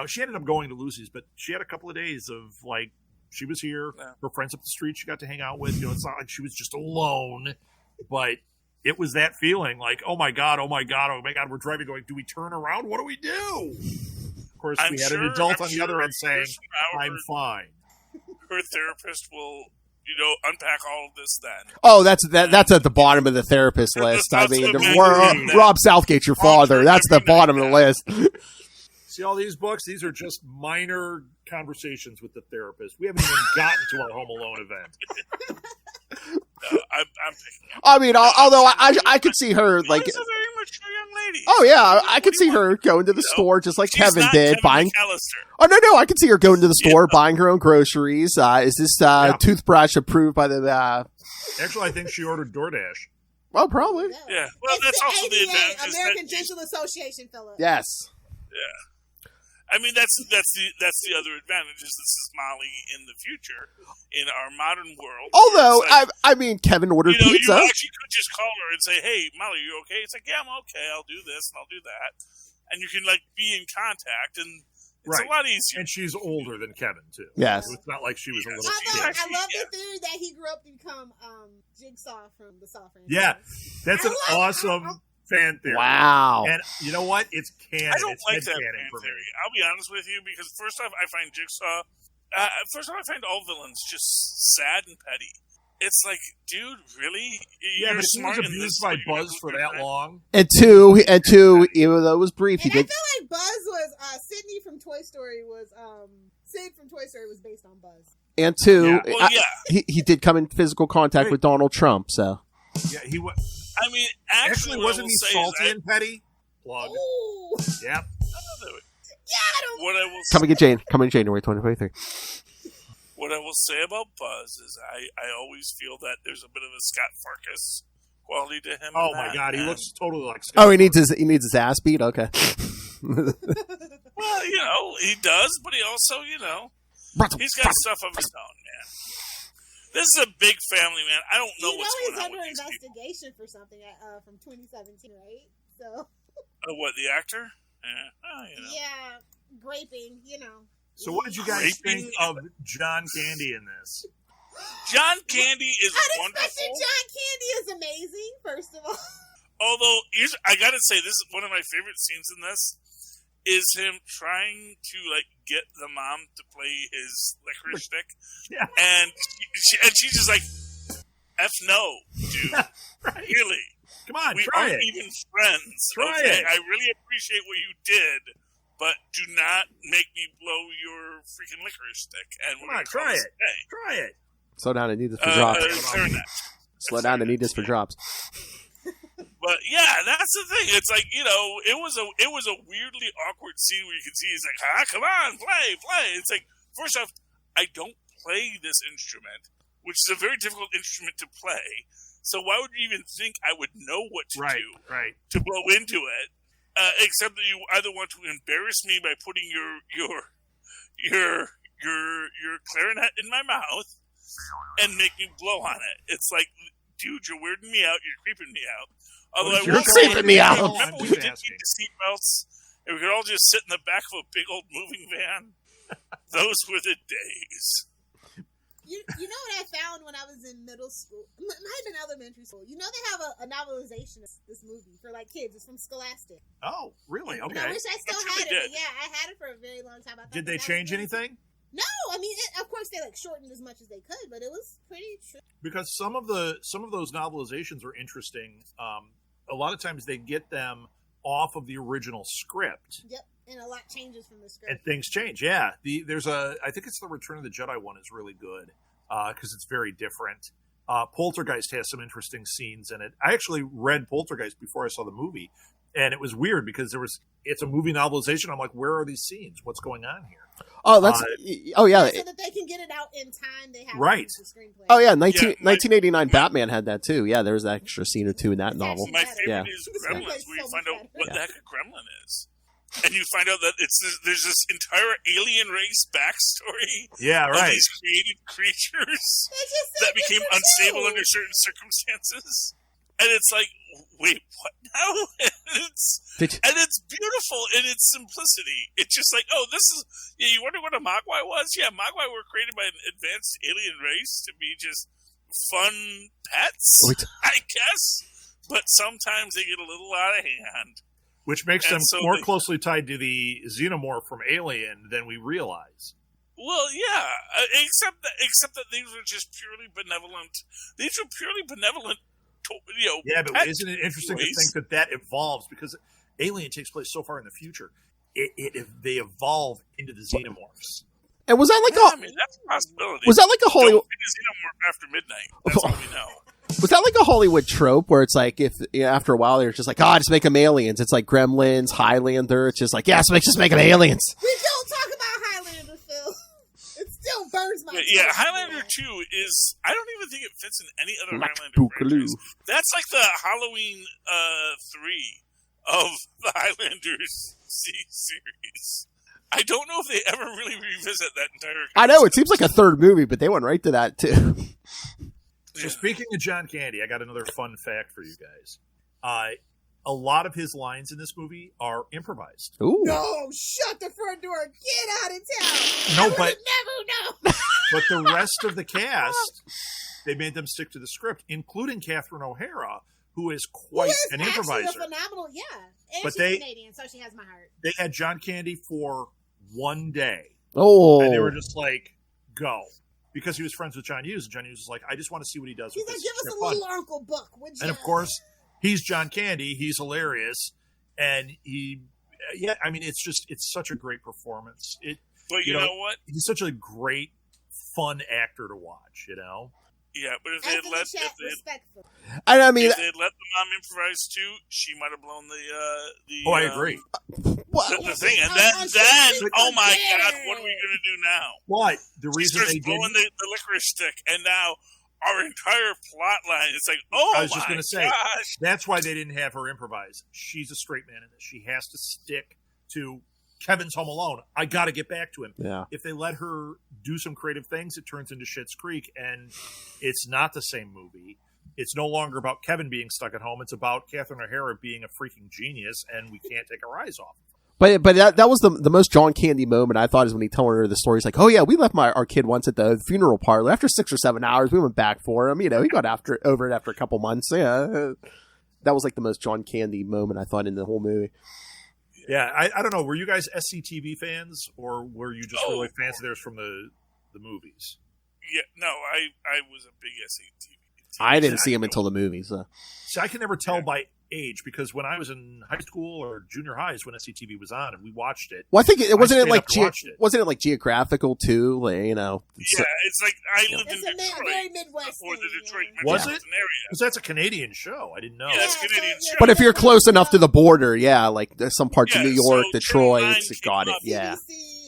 She ended up going to Lucy's, but she had a couple of days of like, she was here. Yeah. Her friends up the street she got to hang out with. It's not like she was just alone, but it was that feeling like, oh my God, we're driving going, do we turn around? What do we do? Of course, we had an adult on the other end saying, I'm fine. Her therapist will, unpack all of this then. Oh, that's at the bottom of the therapist list. I mean, Rob Southgate's your father. That's the bottom of the list. See all these books? These are just minor conversations with the therapist. We haven't even gotten to our Home Alone event. I'm picking up. I mean, although I could see her like. She's a very mature young lady. Oh yeah, I could see her going to the store just like She's Kevin not did, Kevin buying. McAllister. Oh no, I could see her going to the store, buying her own groceries. Is this toothbrush approved by the? Actually, I think she ordered DoorDash. Well, probably. Yeah. Well, It's that's the also the ADA, advantage. American Dental Association, Philip. Yes. Yeah. I mean, that's the other advantage is this is Molly in the future in our modern world. Although It's like, I mean, Kevin ordered you pizza. You actually could just call her and say, "Hey, Molly, you okay?" It's like, "Yeah, I'm okay. I'll do this and I'll do that," and you can like be in contact, and it's a lot easier. And she's older than Kevin too. Yes. So it's not like she was a little Although kid. I love the theory that he grew up to become Jigsaw from the Saw franchise. Yeah, that's an awesome fan theory. Wow. And you know what? It's canon. I don't it's like that canon fan for me. theory. I'll be honest with you, because first off, I find Jigsaw. First off, I find all villains just sad and petty. It's like, dude, really? Yeah, You're but he was smart in abused this, by but you're Buzz not for good that at it. long. And two, even though it was brief, he And I did. feel like Buzz was Sydney from Toy Story was Sid from Toy Story was based on Buzz. And two, Yeah. Well, he did come in physical contact Right. with Donald Trump. So Yeah, he was. I mean, actually, what Wasn't I will he say salty is and petty? Plug. Ooh. Yep. what I will coming in January 2023. What I will say about Buzz is I always feel that there's a bit of a Scott Farkas quality to him. Oh in my that, God, he and- looks totally like Scott. Oh, he needs his ass beat. Okay. Well, he does, but he also, he's got stuff of his own, man. This is a big family, man. I don't know what's he's going on under with these people. investigation for something from 2017, right? So What, the actor? Yeah. Oh, yeah, graping, So what did you guys Raping- think of John Candy in this? John Candy is Unexpected wonderful. John Candy is amazing. First of all, Although, I gotta say, this is one of my favorite scenes in this, is him trying to, get the mom to play his licorice stick. Yeah. And she's just like, F no, dude. Right. Really. Come on, We try aren't it. even friends. Try okay? it. I really appreciate what you did, but do not make me blow your freaking licorice stick. And Come on, try it. Try it. Slow down. I need this for drops. Clarinet. Slow down. I need this for drops. But yeah, that's the thing. It's like, it was a weirdly awkward scene where you can see he's like, come on, play. It's like, first off, I don't play this instrument, which is a very difficult instrument to play. So why would you even think I would know what to do Right. to blow into it? Except that you either want to embarrass me by putting your clarinet in my mouth and make me blow on it. It's like, dude, you're weirding me out. You're creeping me out. Although You're creeping me out. Remember we didn't need the seatbelts and we could all just sit in the back of a big old moving van? Those were the days. you know what I found when I was in middle school? It might have been elementary school. They have a novelization of this movie for kids. It's from Scholastic. Oh, really? Okay. I wish I still That's had really it. But yeah, I had it for a very long time. I thought Did they that change was anything? No, I mean, of course they shortened as much as they could, but it was pretty true. Because some of those novelizations are interesting. A lot of times they get them off of the original script. Yep, and a lot changes from the script. And things change, yeah. I think it's the Return of the Jedi one is really good because it's very different. Poltergeist has some interesting scenes in it. I actually read Poltergeist before I saw the movie, and it was weird because it's a movie novelization. I'm like, where are these scenes? What's going on here? Oh, that's. Oh yeah. So that they can get it out in time, they have Right. to use the screenplay. Oh yeah. 1989 Batman had that too. Yeah, there was an extra scene or two in that novel. My favorite Yeah. is This Gremlins, movie's where you so find much out better. what the heck a gremlin is. And you find out that there's this entire alien race backstory Yeah, of right. these created creatures They just said that became this was unstable new. under certain circumstances. And it's like, wait, what now? And it's beautiful in its simplicity. It's just like, oh, this is, you wonder what a Mogwai was? Yeah, Mogwai were created by an advanced alien race to be just fun pets, I guess. But sometimes they get a little out of hand. Which makes And them so more they- closely tied to the xenomorph from Alien than we realize. Well, yeah, except that these were just purely benevolent. These were purely benevolent, Yeah, but pet isn't it interesting to toys. think that evolves because Alien takes place so far in the future? they evolve into the xenomorphs. And was that like that's a possibility. Was that like a Hollywood? Xenomorph after midnight. That's all we know. Was that like a Hollywood trope where it's like if after a while they're just like, just make them aliens? It's like Gremlins, Highlander. It's just like, just make them aliens. We don't talk about Highlander, Phil. It still burns my. Yeah, Highlander 2 is. I don't even think it fits in any other Highlander franchise. That's like the Halloween 3 of the Highlanders series. I don't know if they ever really revisit that entire concept. I know, it seems like a third movie, but they went right to that, too. So speaking of John Candy, I got another fun fact for you guys. A lot of his lines in this movie are improvised. Ooh. No, shut the front door. Get out of town. No, I never know. But the rest of the cast, they made them stick to the script, including Catherine O'Hara, who is quite an improviser. A phenomenal, yeah. And but she's Canadian, so she has my heart. They had John Candy for one day. Oh. And they were just like, go. Because he was friends with John Hughes. And John Hughes was like, I just want to see what he does He's with like, this. give us a little Uncle Buck, would you? And of course, he's John Candy. He's hilarious. And it's such a great performance. But you know what? He's such a great, fun actor to watch, Yeah, but if they had let the mom improvise too, she might have blown the. Oh, I agree. The thing, and then oh my God, what are we gonna do now? What the reason they blowing the licorice stick, and now our entire plot line is like, I was just gonna say that's why they didn't have her improvise. She's a straight man in this. She has to stick to Kevin's Home Alone. I got to get back to him. Yeah. If they let her do some creative things, it turns into Schitt's Creek, and it's not the same movie. It's no longer about Kevin being stuck at home. It's about Catherine O'Hara being a freaking genius, and we can't take our eyes off. But that was the most John Candy moment I thought is when he told her the story. He's like, oh yeah, we left our kid once at the funeral parlor. After 6 or 7 hours, we went back for him. He got over it after a couple months. Yeah, that was like the most John Candy moment I thought in the whole movie. Yeah, I don't know. Were you guys SCTV fans, or were you just really fans of theirs from the movies? Yeah, no, I was a big SCTV. I didn't see him until the movies. See, I can never tell by age, because when I was in high school or junior high is when SCTV was on, and we watched it. Well, I think wasn't it like geographical too? Like, Yeah, it's like I lived in Detroit, very Midwest before the Detroit was it? Area. Because that's a Canadian show. I didn't know. Yeah, that's Canadian show. But if you're close enough to the border, like there's some parts of New York, Detroit, it's got it. Yeah.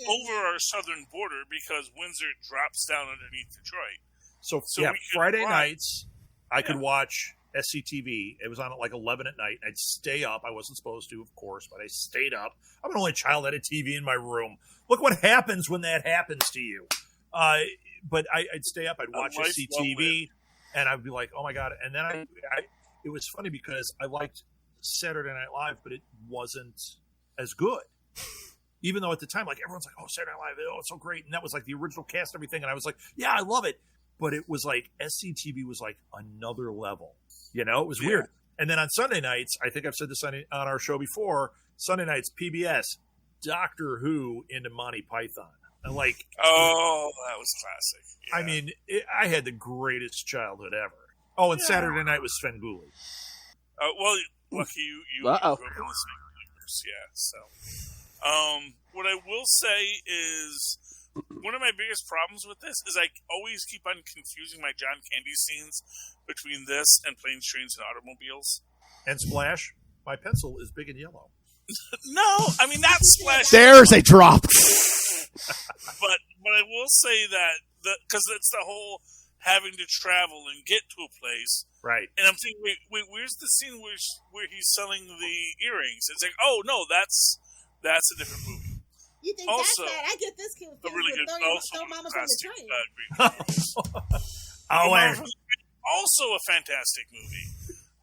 Over our southern border, because Windsor drops down underneath Detroit. So Friday nights I could watch SCTV. It was on at like 11 at night. I'd stay up. I wasn't supposed to, of course, but I stayed up. I'm an only child that had a TV in my room. Look what happens when that happens to you. But I'd stay up. I'd watch SCTV, and I'd be like, oh my God. And then it was funny because I liked Saturday Night Live, but it wasn't as good. Even though at the time, like, everyone's like, oh, Saturday Night Live, oh, it's so great. And that was like the original cast and everything. And I was like, yeah, I love it. But it was like SCTV was like another level. It was weird. And then on Sunday nights, I think I've said this on our show before, Sunday nights, PBS, Doctor Who into Monty Python. And like, oh, that was classic. Yeah. I mean, I had the greatest childhood ever. Oh, and Saturday night was Svengoolie. Well, lucky you grew up in the same universe. Yeah, so. What I will say is, one of my biggest problems with this is I always keep on confusing my John Candy scenes between this and Planes, Trains, and Automobiles. And Splash, my pencil is big and yellow. No, I mean, not Splash. There's a drop. But I will say that, because it's the whole having to travel and get to a place. Right. And I'm thinking, wait, where's the scene where he's selling the earrings? It's like, oh, no, that's a different movie. You think also, that's bad? I get this kid a really good throw Mama from the train. Also a fantastic movie.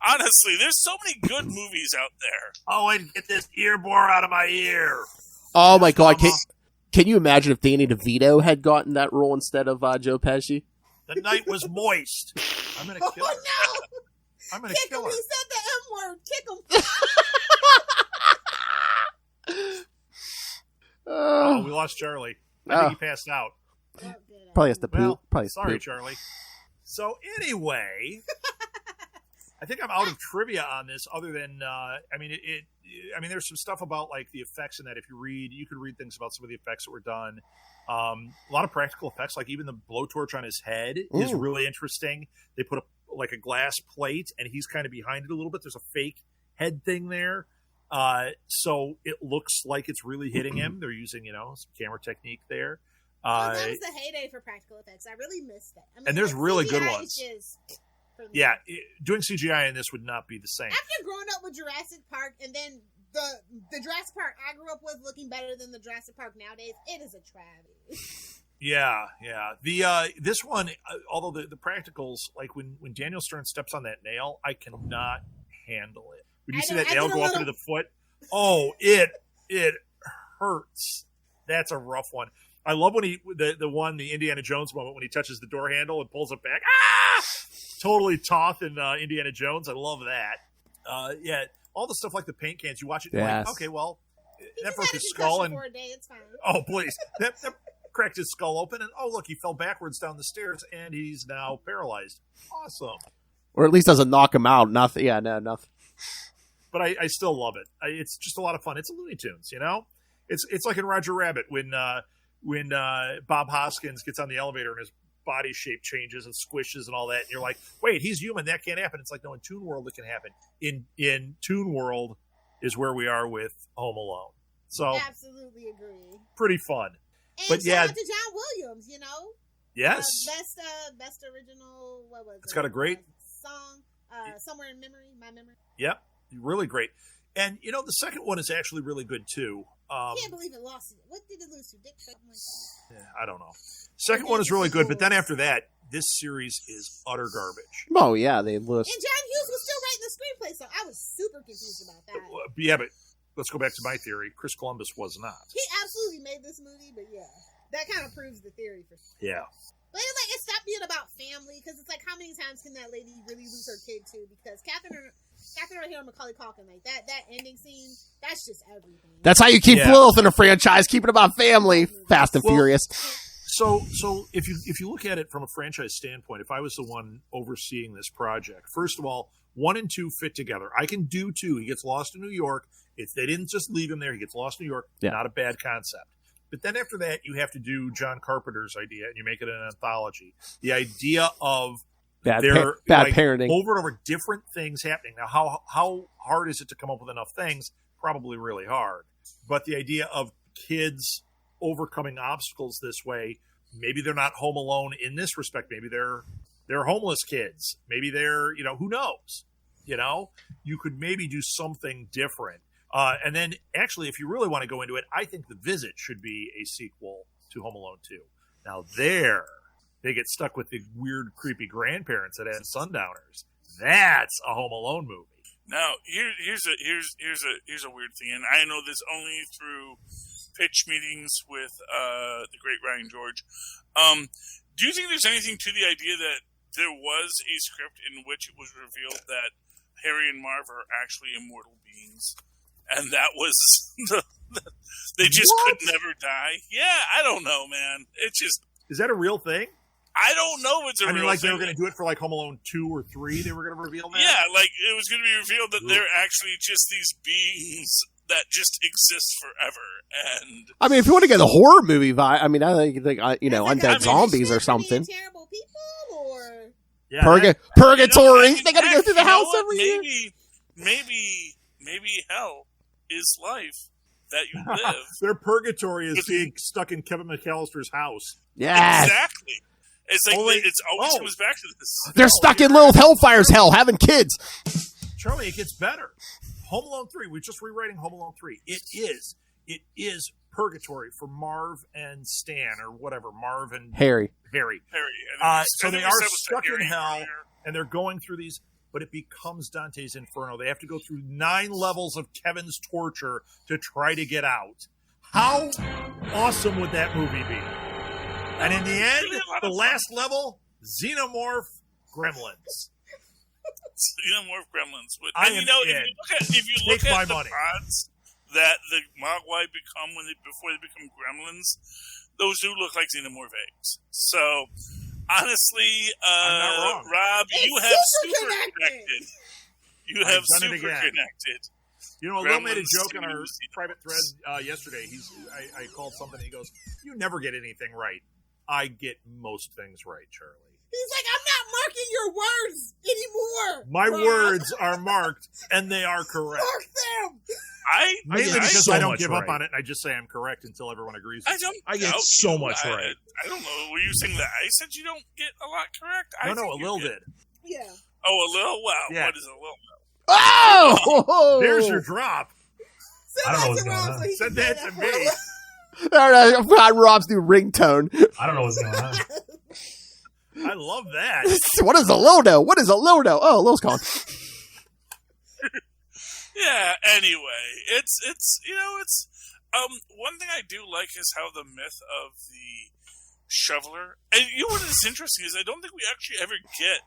Honestly, there's so many good movies out there. Oh, and get this ear bore out of my ear. Oh my God! Can you imagine if Danny DeVito had gotten that role instead of Joe Pesci? The night was moist. I'm gonna kill her. Oh no! I'm gonna kill her. He said the M word. Kick him. Oh, we lost Charlie. I think he passed out. Probably has to poop. Sorry, Charlie. So anyway, I think I'm out of trivia on this. Other than, there's some stuff about like the effects in that. If you could read things about some of the effects that were done. A lot of practical effects, like even the blowtorch on his head is really interesting. They put a glass plate, and he's kind of behind it a little bit. There's a fake head thing there, so it looks like it's really hitting him. They're using some camera technique there. That was the heyday for practical effects. I really missed that. And there's really good ones. Yeah, doing CGI in this would not be the same. After growing up with Jurassic Park, and then the Jurassic Park I grew up with looking better than the Jurassic Park nowadays, it is a travesty. Yeah. This one, although the practicals, like when Daniel Stern steps on that nail, I cannot handle it. When you see that nail go up into the foot, it hurts. That's a rough one. I love when the Indiana Jones moment when he touches the door handle and pulls it back. Ah! Totally Toth and Indiana Jones. I love that. All the stuff like the paint cans, you watch it, yes. Like, okay, well, that broke his skull skull, and for a day, it's fine. Oh, please, that cracked his skull open, and look, he fell backwards down the stairs, and he's now paralyzed. Awesome, or at least doesn't knock him out. Nothing. Yeah, no, nothing. But I still love it. It's just a lot of fun. It's a Looney Tunes, It's like in Roger Rabbit when Bob Hoskins gets on the elevator and his body shape changes and squishes and all that, and you're like, wait, he's human, that can't happen. It's like, no, in Toon World it can happen. In Toon World is where we are with Home Alone. So absolutely agree. Pretty fun. And but shout out to John Williams, Yes. Best original, what was it? It's got a great song, Somewhere in Memory, My Memory. Yep, really great. And the second one is actually really good too. Can't believe it lost. What did it lose to? Dick? I don't know. Second one is really good, but then after that, this series is utter garbage. Oh yeah, they list. And John Hughes was still writing the screenplay, so I was super confused about that. Yeah, but let's go back to my theory. Chris Columbus was not. He absolutely made this movie, but yeah, that kind of proves the theory for sure. Yeah. But it stopped being about family, because it's like, how many times can that lady really lose her kid too? Because Catherine O'Hara and Macaulay Culkin, like that ending scene, that's just everything. That's how you keep filth in a franchise. Keep it about family. Fast and Furious. So if you look at it from a franchise standpoint, if I was the one overseeing this project, first of all, 1 and 2 fit together. I can do 2. He gets lost in New York. They didn't just leave him there. He gets lost in New York. Yeah. Not a bad concept. But then after that, you have to do John Carpenter's idea, and you make it an anthology. The idea of bad parenting, over and over different things happening. Now, how hard is it to come up with enough things? Probably really hard. But the idea of kids overcoming obstacles this way, maybe they're not home alone in this respect. Maybe they're homeless kids. Maybe they're, who knows? You could maybe do something different. And then, actually, if you really want to go into it, I think The Visit should be a sequel to Home Alone 2. Now, they get stuck with the weird, creepy grandparents that had Sundowners. That's a Home Alone movie. Now, here's a weird thing, and I know this only through pitch meetings with the great Ryan George. Do you think there's anything to the idea that there was a script in which it was revealed that Harry and Marv are actually immortal beings? And that was they just could never die. Yeah, I don't know, man. Is that a real thing? I don't know. It's a real thing. They were going to do it for like Home Alone 2 or 3. They were going to reveal that. Yeah, like it was going to be revealed that they're actually just these beings that just exist forever. And I mean, if you want to get a horror movie vibe, I mean, I think undead zombies or something. Terrible people, or purgatory. They got to go through the house every year. Maybe hell is life that you live. Their purgatory is being stuck in Kevin McAllister's house. Yeah, exactly. It's like it always comes back to this. They're stuck in Lilith Hellfire's hell, having kids. Charlie, it gets better. Home Alone 3. We're just rewriting Home Alone 3. It is purgatory for Marv and Stan, or whatever. Marv and Harry. So they are stuck in hell, and they're going through these. But it becomes Dante's Inferno. They have to go through 9 levels of Kevin's torture to try to get out. How awesome would that movie be? And in the end, the last level, Xenomorph Gremlins. Xenomorph Gremlins. If you look at the pods that the Mogwai become before they become gremlins, those do look like Xenomorph eggs. So... honestly, I'm not wrong. Rob, you have super connected. You have I've done it super again. connected. You know, Will made a Gremlins joke in our series. private thread yesterday. I called something. He goes, "You never get anything right." I get most things right, Charlie. He's like, I'm not marking your words anymore. My Rob. words are marked, and they are correct. Mark them. Mainly get because so I don't much give up right. on it, and I just say I'm correct until everyone agrees. I with don't. I get doubt so you. much right. I don't know. Were you saying that I said you don't get a lot correct? No, I no, think a you little get- did. Yeah. Oh, a little. Wow. Yeah. What is a little? Oh! There's your drop. Send I don't know that what's to going Rob on. so he Send can that say to for me. us. All right, I've got Rob's new ringtone. I don't know what's going on. I love that. What is a Lodo? What is a Lodo? Oh, Lo's calling. Yeah. Anyway, it's one thing I do like is how the myth of the shoveler, and you know what is interesting is I don't think we actually ever get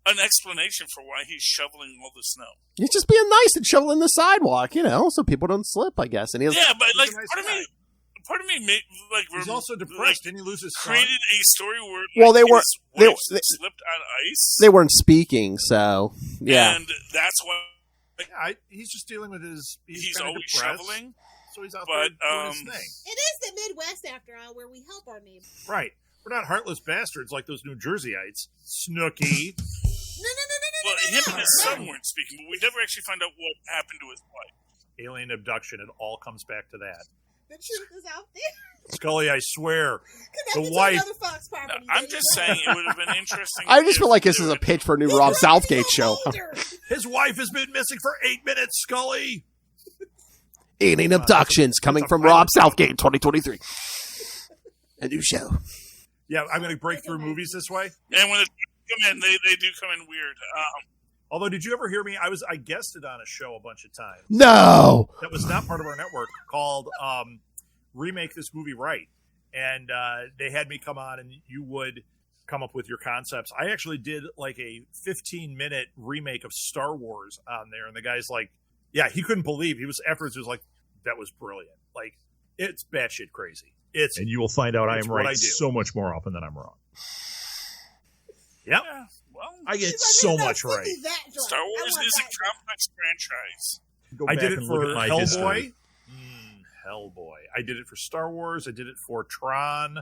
an explanation for why he's shoveling all the snow. He's just being nice and shoveling the sidewalk, so people don't slip, I guess. And he has, Yeah, but like He's a nice part of me made, like He's also depressed. like, Didn't he lose his son? created a story where Well, they weren't- his wife they- slipped on ice. they weren't speaking, so yeah. And that's why Yeah, he's just dealing with his. he's kinda always depressed, shoveling. so he's out but, there doing his thing. It is the Midwest, after all, where we help our neighbors. Right. We're not heartless bastards like those New Jerseyites. Snooky. Well, him and his son weren't speaking, but we never actually find out what happened to his wife. Alien abduction. It all comes back to that. The truth is out there. Scully, I swear. Connected to wife- another Fox No, property. I'm baby. just saying it would have been interesting. I just if feel like this they is a would- pitch for a new He's Rob not Southgate so show. older. His wife has been missing for 8 minutes, Scully. Alien abductions coming from Rob Southgate in 2023. A new show. Yeah, I'm going to break through movies this way. And when they come in, they do come in weird. Although, did you ever hear me? I guested on a show a bunch of times. No! That was not part of our network called Remake This Movie Right. And they had me come on and you would come up with your concepts. I actually did like a 15-minute remake of Star Wars on there. And the guy's like, yeah, he couldn't believe. He was afterwards, he was like, that was brilliant. Like, it's batshit crazy. And you will find out I It's am what I right do. so much more often than I'm wrong. Yep. Yeah, well, I get He's so like, no, much send me right. that joint. Star I Wars want is a that. complex franchise. Go I back did it and for look at my Hellboy. history. Hellboy. I did it for Star Wars. I did it for Tron.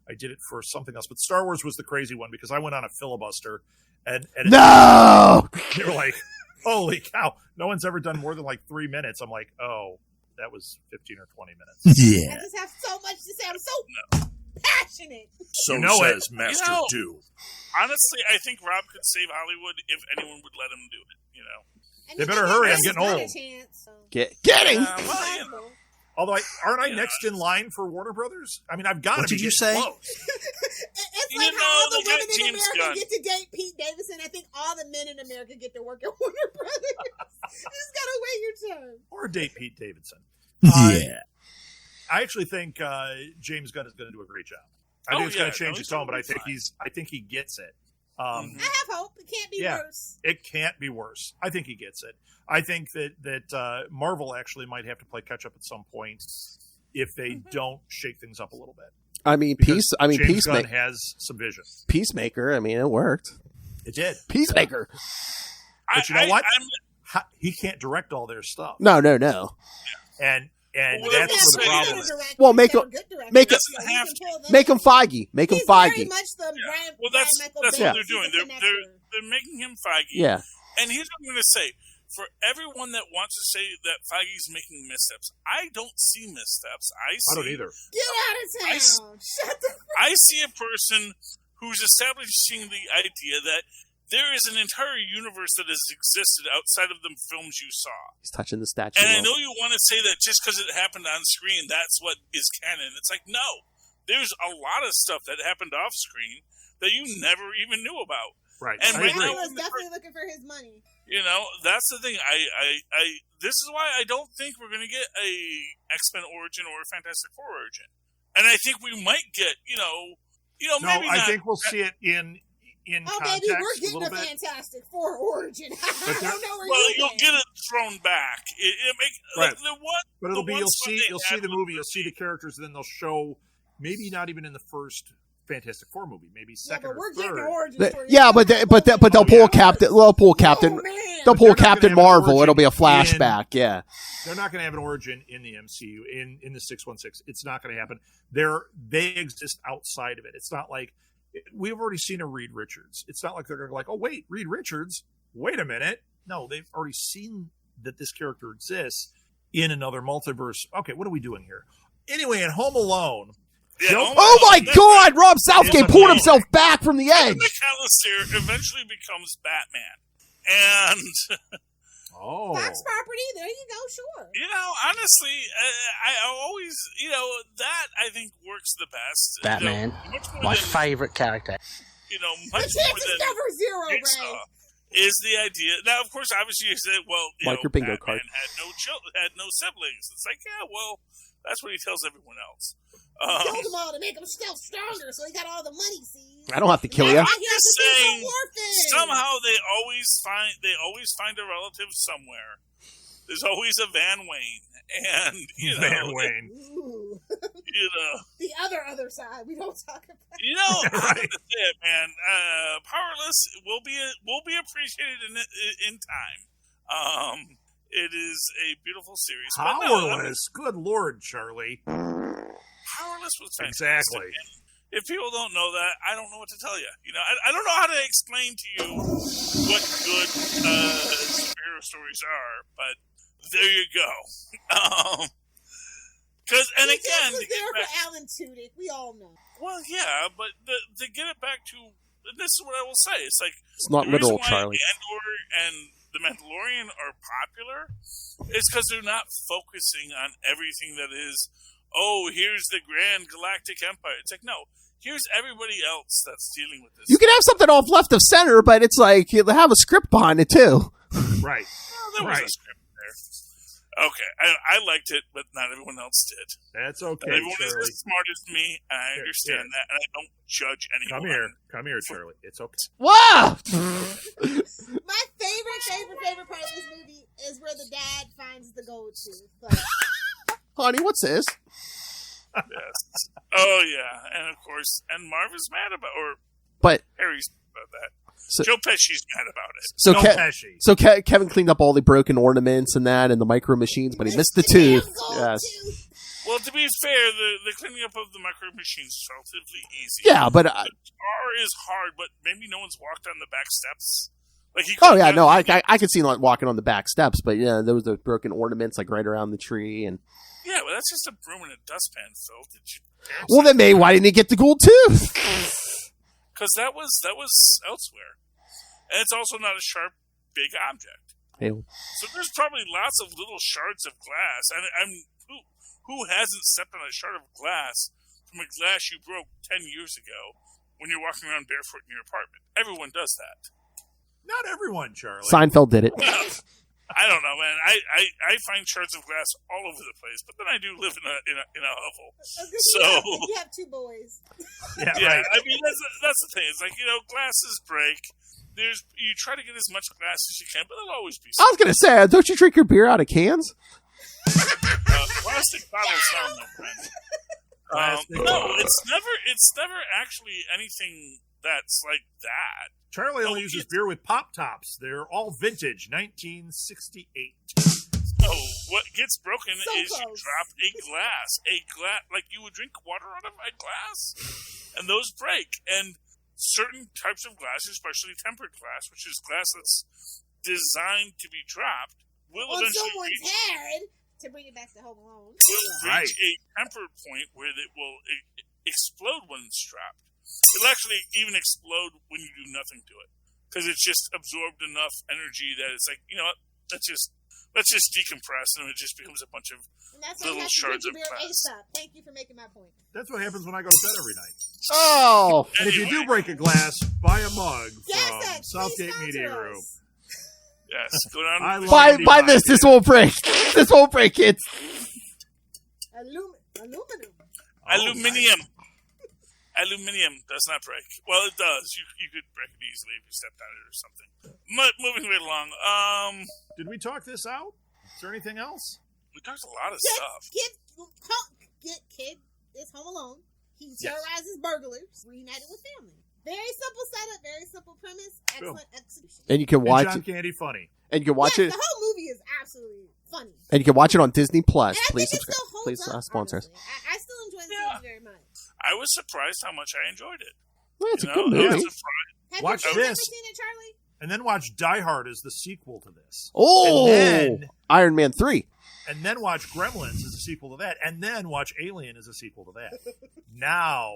I did it for something else. But Star Wars was the crazy one because I went on a filibuster and No! they were like, holy cow. No one's ever done more than like 3 minutes. I'm like, oh, that was 15 or 20 minutes. Yeah. I just have so much to say. I'm so passionate. So you know says Master You know- Do. Honestly, I think Rob could save Hollywood if anyone would let him do it. And They you better give hurry, me I'm getting not a old. chance, so. Getting! Well, you know, Although, aren't I Yeah. next in line for Warner Brothers? I mean, I've got to What be did you getting say? close. It's You like know, how all the they got women in James America Gunn. get to date Pete Davidson. I think all the men in America get to work at Warner Brothers. You just gotta wait your turn. Or date Pete Davidson. Yeah. I actually think James Gunn is going to do a great job. I think it's going to change his tone, but I think he gets it. I have hope. It can't be worse. It can't be worse. I think he gets it. I think that Marvel actually might have to play catch up at some point if they don't shake things up a little bit. I mean, James Gunn Peacemaker. has some vision. Peacemaker. I mean, it worked. It did. Peacemaker. But you know what? He can't direct all their stuff. No. And Well, that's yeah, where the but problem he is. Well, make him Make him Feige. Make him He's very Feige. much the Brian, Well, that's Michael what Bendis. they're doing. He's a They're connector. making him Feige. Yeah. And here's what I'm going to say: for everyone that wants to say that Feige's making missteps, I don't see missteps. I don't either. Get out of town. Shut the I see a person who's establishing the idea that there is an entire universe that has existed outside of the films you saw. He's touching the statue. And I know you want to say that just because it happened on screen, that's what is canon. It's like, no. There's a lot of stuff that happened off screen that you never even knew about. Right. And I right agree. now, was definitely looking for his money. you know, that's the thing. This is why I don't think we're going to get a X-Men origin or a Fantastic Four origin. And I think we might get, No, maybe I not. think we'll see it in Oh, context baby, we're a getting little a bit. Fantastic Four origin. I don't know where Well, you're you'll get it thrown back. Right. The one, But it'll the be one you'll spot see they the had movie, was you'll see the characters, and then they'll show maybe not even in the first Fantastic Four movie, maybe Yeah, second but we're or getting third. origins for you. Yeah, but they'll pull Captain. They'll pull Captain. Oh, man. They'll pull They're not gonna Captain have an Marvel. origin It'll be a flashback. Yeah. They're not going to have an origin in the MCU in the 616. It's not going to happen. They exist outside of it. It's not like we've already seen a Reed Richards. It's not like they're going to like, oh wait, Reed Richards. Wait a minute. No, they've already seen that this character exists in another multiverse. Okay, what are we doing here? Anyway, in Home Alone. Yeah, Oh my God! Rob Southgate pulled himself back from the edge. McAllister eventually becomes Batman, and Fox property. There you go. Sure. honestly, I always, that I think works the best. Batman, much more my than, favorite character. The much chance more is than never zero, Jigsaw Ray. is the idea. Now, of course, obviously, you said, well, Mark your bingo Batman card. had no had no siblings. It's like, yeah, well, that's what he tells everyone else. Killed them all to make himself stronger, so he got all the money. See, I don't have to kill you. I'm He has just to be saying, an orphan. somehow they always find a relative somewhere. There's always a Van Wayne, and Van Wayne. Ooh. the other side. We don't talk about. I'm gonna say it, man. Powerless will be appreciated in time. It is a beautiful series. But Powerless. Good Lord, Charlie. Powerless was fantastic. Exactly. And if people don't know that, I don't know what to tell you. I don't know how to explain to you what good superhero stories are, but there you go. And again, was there for Alan Tudyk. We all know. well, yeah, but to get it back to, and this is what I will say. It's like It's not the reason literal, why Charlie. Andor and The Mandalorian are popular is because they're not focusing on everything that is, oh, here's the grand galactic empire. It's like, no, here's everybody else that's dealing with this. You can have something off left of center, but it's like you have a script behind it too. Right. Well, there was a script there. Okay, I liked it, but not everyone else did. That's okay, Everyone Charlie. is as smart as me. I understand here. that, and I don't judge anyone. Come here, Charlie. It's okay. Wow! My favorite part of this movie is where the dad finds the gold tooth. Like, Honey, what's this? Yes. Oh yeah, and of course, and Marv is mad about, or But Harry's mad about that. So- Joe Pesci's mad about it. so No Pesci. Kevin cleaned up all the broken ornaments and that and the micro machines, but he missed the damn tooth. gold Yes. tooth. Well, to be fair, the cleaning up of the micro machines is relatively easy. Yeah, but the car is hard, but maybe no one's walked on the back steps. Like he oh could've yeah, done- no, I could see like walking on the back steps, but yeah, there was those broken ornaments like right around the tree and. Yeah, well, that's just a broom and a dustpan, Phil. Did you? Well, then maybe why didn't he get the gold tooth? Because that was elsewhere, and it's also not a sharp, big object. Hey, So there's probably lots of little shards of glass. And who hasn't stepped on a shard of glass from a glass you broke 10 years ago when you're walking around barefoot in your apartment? Everyone does that. Not everyone, Charlie. Seinfeld did it. I don't know, man. I find shards of glass all over the place, but then I do live in a hovel. So You have two boys. Yeah, yeah, right. I mean that's the thing. It's like glasses break. You try to get as much glass as you can, but there'll always be I was gonna say, don't you drink your beer out of cans? plastic bottles down, my friend. Plastic No, bottles. it's never actually anything that's like that. Charlie only Oh, uses it's- beer with Pop Tops. They're all vintage, 1968. No, what gets broken So is you close. drop a glass, like you would drink water out of a glass, and those break. And certain types of glass, especially tempered glass, which is glass that's designed to be dropped, will On eventually someone's reach, head to bring it back to Home Alone. will reach Right. a tempered point where it will explode when it's dropped. It'll actually even explode when you do nothing to it, because it's just absorbed enough energy that it's like, you know what, let's just decompress, and it just becomes a bunch of And that's why you little have to drink shards your of beer glass. ASAP. Thank you for making my point. That's what happens when I go to bed every night. Oh, And if you Anyway. do break a glass, buy a mug Yes, from please Southgate sponsor Media us. Group. Yes, go down. I love buy Andy this. This Biden. won't break. This won't break, kids. Aluminum. Aluminium. Aluminium does not break. Well, it does. You could break it easily if you stepped on it or something. Moving right along. Did we talk this out? Is there anything else? We talked a lot of Get stuff. kid. It's Home Alone. He terrorizes burglars, reunited with family. Very simple setup, very simple premise, excellent execution. And you can watch John Candy funny. And you can watch it. The whole movie is absolutely funny. And you can watch it on Disney Plus. And I Please think it subscribe. still holds Please up, sponsor us. honestly. I still enjoy the movie very much. I was surprised how much I enjoyed it. Well, it's a You good know, I was movie. surprised. Have Watch you this. ever seen it, Charlie? And then watch Die Hard as the sequel to this. Oh, And then- Iron Man 3. And then watch Gremlins as a sequel to that. And then watch Alien as a sequel to that. Now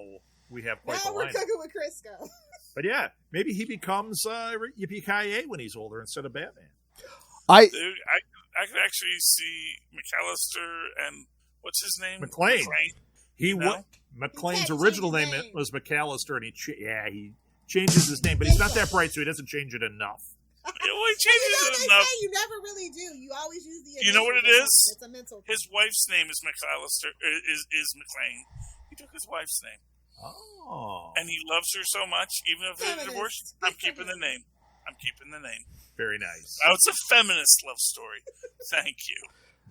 we have quite Now the we're lineup. cooking with Crisco. But yeah, maybe he becomes Yippee-Ki-Yay when he's older instead of Batman. Dude, I could actually see McAllister and what's his name? McClane. No? McClane's He original changed his name name. was McAllister, and he changes his name, but he's not that bright, so he doesn't change it enough. Yeah, well, he You changes know it they enough. say you never really do. You always use the. You know what it initials. is? It's a mental. His wife's name is McAllister. Is McLean. He took his wife's name, Oh, and he loves her so much. Even if they're Feminist. divorced, I'm keeping the name. I'm keeping the name. very nice. Now it's a feminist love story. Thank you.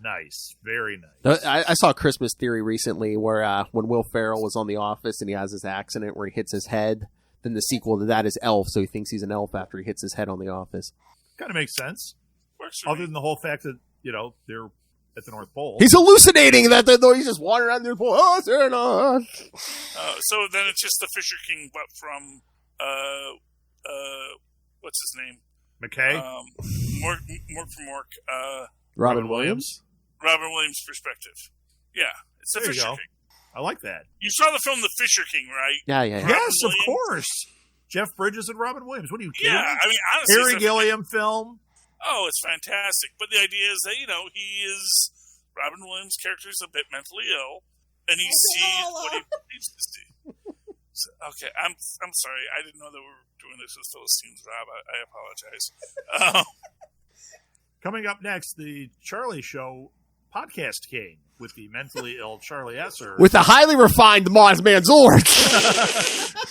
Nice, very nice. I saw Christmas Theory recently where when Will Ferrell was on The Office and he has his accident where he hits his head. Then the sequel to that is Elf, so he thinks he's an elf after he hits his head on The Office. Kind of makes sense. Works for Other me. than the whole fact that, they're at the North Pole. He's hallucinating that though he's just wandering around the pole. Oh, they're not. So then it's just the Fisher King, but from what's his name? McKay? Mork from Mork. Robin Williams? Robin Williams' perspective. Yeah, it's the There you Fisher go. King. I like that. You saw the film The Fisher King, right? Yeah. Robin Yes, of Williams? course. Jeff Bridges and Robin Williams. What are you kidding Yeah, me? I mean, honestly, Harry it's Gilliam film. Oh, it's fantastic. But the idea is that, Robin Williams' character is a bit mentally ill, and he sees what he needs to see. So, okay, I'm sorry. I didn't know that we were doing this with Philistines, Rob. I apologize. Coming up next, the Charlie Show Podcast King with the mentally ill Charlie Esser. With the highly refined Maz Manzoor.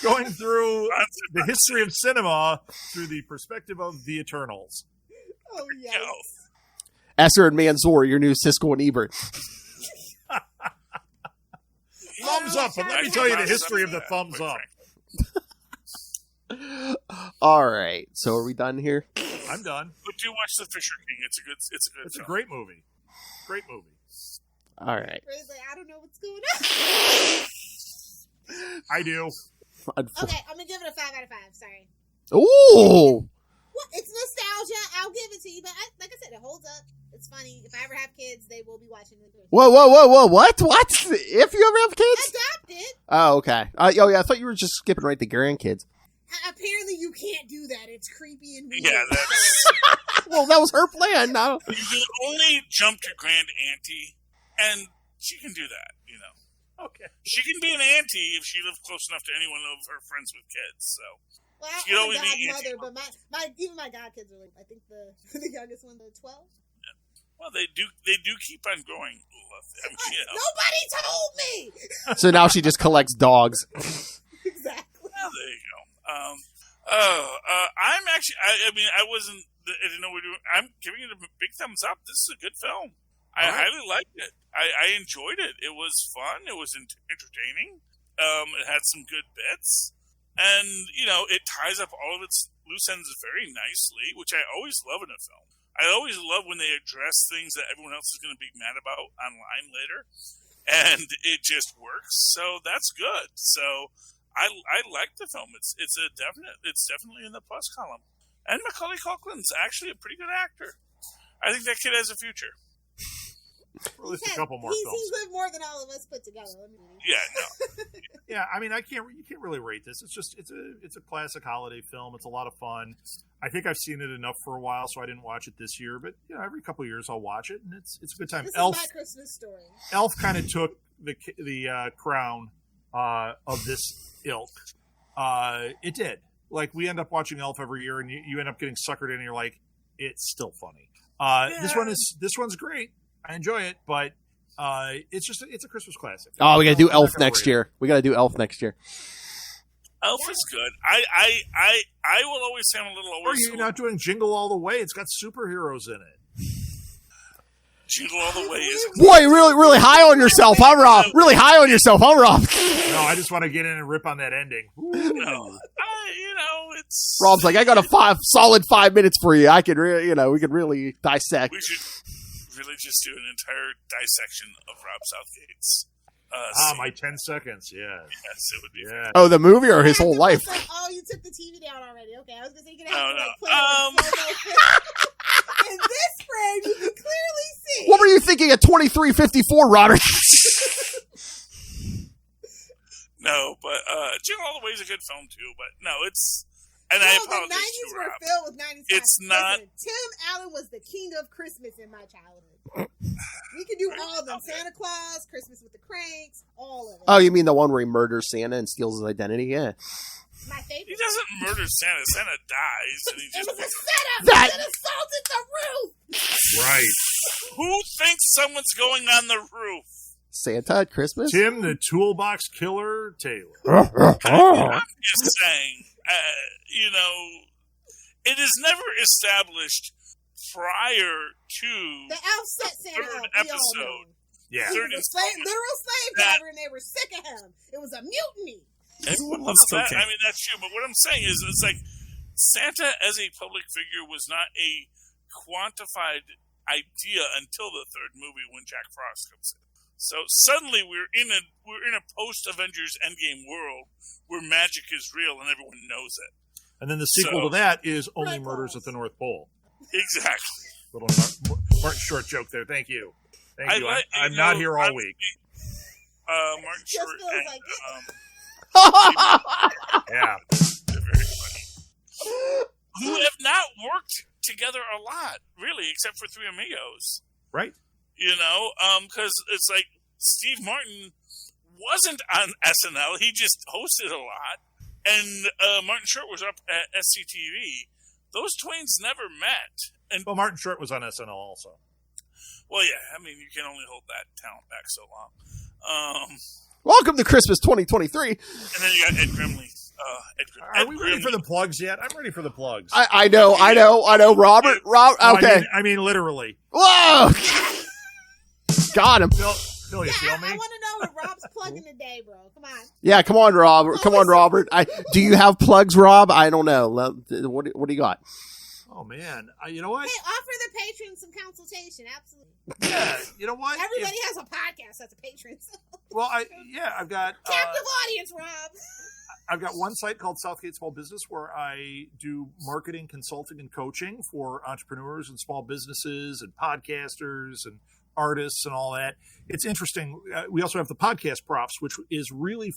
Going through the history of cinema through the perspective of the Eternals. Oh yes. No. Esser and Manzoor, your new Siskel and Ebert. Thumbs up, and let me tell you the history of the thumbs up. All right, so are we done here? I'm done. But do watch The Fisher King. It's a good It's a film. great movie. Great movie. All right. Ray's like, I don't know what's going on. I do. Okay, I'm gonna give it a 5 out of 5. Sorry. Ooh. Well, it's nostalgia. I'll give it to you, but like I said, it holds up. It's funny. If I ever have kids, they will be watching it. Whoa. What? If you ever have kids? Adopted. Oh, okay. Yeah, I thought you were just skipping right to grandkids. Apparently, you can't do that. It's creepy and weird. Yeah, that's... Well, that was her plan. No. You can only jump to grand auntie, and she can do that, Okay. She can be an auntie if she lives close enough to anyone of her friends with kids, so... Well, You I'm always a be godmother, but even my godkids are like, I think the youngest one, the 12. Well, they do keep on going. I mean, Nobody told me. So now she just collects dogs. Exactly. Well, there you go. I'm actually. I mean, I wasn't. I didn't know we were doing. I'm giving it a big thumbs up. This is a good film. I highly liked it. I enjoyed it. It was fun. It was entertaining. It had some good bits, and it ties up all of its loose ends very nicely, which I always love in a film. I always love when they address things that everyone else is going to be mad about online later, and it just works. So that's good. So I like the film. It's definitely in the plus column. And Macaulay Culkin's actually a pretty good actor. I think that kid has a future. Or at least a couple more He's films. lived more than all of us put together. Yeah, no. Yeah, I mean, you can't really rate this. It's just it's a classic holiday film. It's a lot of fun. I think I've seen it enough for a while, so I didn't watch it this year. But every couple of years I'll watch it, and it's a good time. This Elf, is my Christmas story. Elf kind of took the crown of this ilk. It did. Like, we end up watching Elf every year, and you end up getting suckered in, and you're like, it's still funny. This one's great. I enjoy it, but it's a Christmas classic. Oh, we got to do I'm Elf not gonna next rate it. year. We got to do Elf next year. Elf is good. I will always say I'm a little Or always. you're not doing Jingle All the Way. It's got superheroes in it. Jingle All the Way is. Boy, really high on yourself, huh, Rob? Really high on yourself, huh, Rob? No, I just want to get in and rip on that ending. No, it's Rob's like, I got a solid 5 minutes for you. I could really, we could really dissect. We should really just do an entire dissection of Rob Southgate's. My 10 seconds. Yeah. Yes, it would be. Yeah. Oh, the movie or his whole life? Like, you took the TV down already. Okay, I was gonna say you could No. have in this frame, you can clearly see. What were you thinking at 23:54, Robert? No, but Jingle All the Way is a good film too. But no, it's I The apologize 90s to were Rob. filled with 90s. It's not. Listen, Tim Allen was the king of Christmas in my childhood. We could do all of them: Santa Claus, Christmas with the Cranks, all of them. Oh, you mean the one where he murders Santa and steals his identity? Yeah. My He favorite. doesn't murder Santa. Santa dies, and he It just. was a setup. That- It assaulted the roof. Right. Who thinks someone's going on the roof? Santa at Christmas? Tim the Toolbox Killer Taylor. I'm just saying, it is never established prior to The elf set Santa third up. We all know. episode. Yeah. He Third was a literal slave That- driver, and they were sick of him. It was a mutiny. Everyone loves that. cocaine. I mean, that's true. But what I'm saying is, it's like Santa as a public figure was not a quantified idea until the third movie when Jack Frost comes in. So suddenly we're in a post Avengers Endgame world where magic is real and everyone knows it. And then the sequel to that is Only Red Murders Balls. at the North Pole. Exactly. Little Martin Short joke there. Thank you. Thank you. like- I'm you not know, here all I'm- week. Martin Just Short feels and like it. Yeah. they're very funny. Who have not worked together a lot, really, except for Three Amigos. Right? Because it's like Steve Martin wasn't on SNL; he just hosted a lot, and Martin Short was up at SCTV. Those twains never met, and Well, Martin Short was on SNL also. well, yeah, I mean, you can only hold that talent back so long. Welcome to Christmas 2023. And then you got Ed Grimley. Are we ready for the plugs yet? I'm ready for the plugs. I know. Robert, okay. I mean, literally. Whoa! Got him. Bill, you Yeah, feel I me? want to know what Rob's plugging today, bro. Come on. Yeah, come on, Robert. Come on, Robert. Do you have plugs, Rob? I don't know. What do you got? Oh, man. You know what? Hey, offer the patrons some consultation. Absolutely. Yeah. You know what? Everybody has a podcast that's a patron. So. I've got... Captive audience, Rob. I've got one site called Southgate Small Business where I do marketing, consulting, and coaching for entrepreneurs and small businesses and podcasters and artists and all that. It's interesting. We also have the podcast props, which is really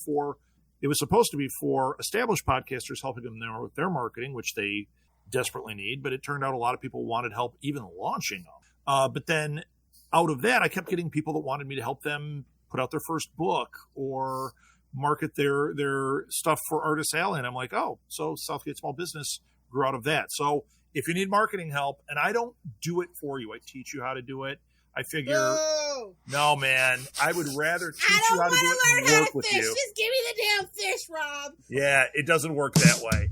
it was supposed to be for established podcasters, helping them with their marketing, which they desperately need. But it turned out a lot of people wanted help even launching them. But then out of that, I kept getting people that wanted me to help them put out their first book or market their stuff for Artist Alley. And I'm like, so Southgate Small Business grew out of that. So if you need marketing help, and I don't do it for you, I teach you how to do it. I figure, Boo. no, man, I would rather teach I you don't how to do want it to and learn how work to with fish. you. Just give me the damn fish, Rob. Yeah, it doesn't work that way.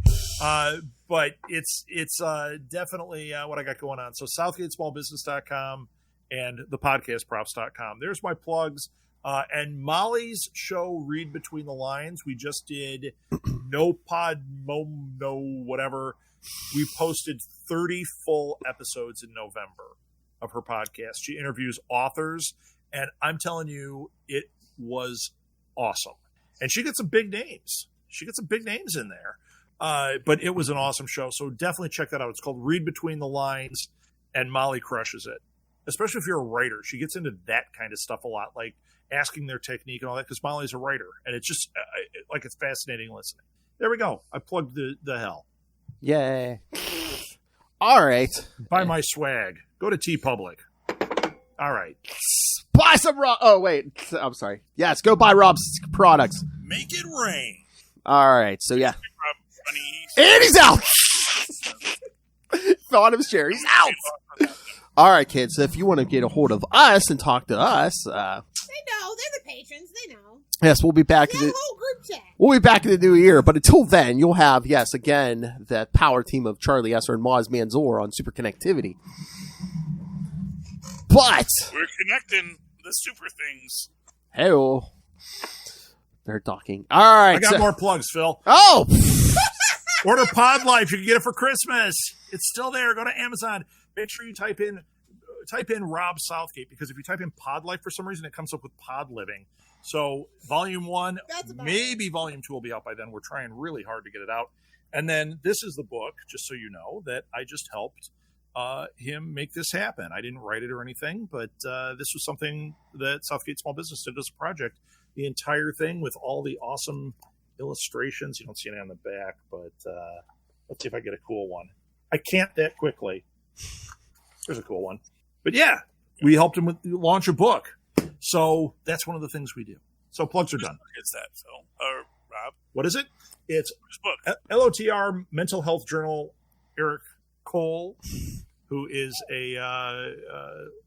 But it's definitely what I got going on. So SouthgateSmallBusiness.com and thepodcastprops.com. There's my plugs. And Molly's show, Read Between the Lines, we just did no whatever. We posted 30 full episodes in November of her podcast. She interviews authors, and I'm telling you, it was awesome. And she gets some big names. In there. But it was an awesome show. So definitely check that out. It's called Read Between the Lines, and Molly crushes it. Especially if you're a writer. She gets into that kind of stuff a lot, like asking their technique and all that, because Molly's a writer. And it's just, it's fascinating listening. There we go. I plugged the hell. Yay. All right. Buy my swag. Go to TeePublic. All right. Buy some Rob. Oh, wait. I'm sorry. Yes, go buy Rob's products. Make it rain. All right. So, yeah. Funny. And he's out. Fell out of his chair. He's out. All right, kids. So if you want to get a hold of us and talk to us, They know. They're the patrons. They know. yes, we'll be back. We have a whole group chat. We'll be back in the new year, but until then, you'll have, yes, again, that power team of Charlie Esser and Moz Manzor on Super Connectivity. But, We're connecting the super things. hey, They're docking. All right. I got more plugs, Phil. Oh! Order Pod Life. You can get it for Christmas. It's still there. Go to Amazon. Make sure you type in Rob Southgate, because if you type in Pod Life for some reason, it comes up with Pod Living. So volume 1, maybe volume 2 will be out by then. We're trying really hard to get it out. And then this is the book, just so you know, that I just helped him make this happen. I didn't write it or anything, but this was something that Southgate Small Business did as a project. The entire thing with all the awesome illustrations. You don't see any on the back, but let's see if I get a cool one. I can't that quickly. There's a cool one. But yeah, we helped him with launch a book. So that's one of the things we do. So plugs are done. It's that, Phil. Or Rob. What is it? It's book. LOTR Mental Health Journal. Eric Cole, who is a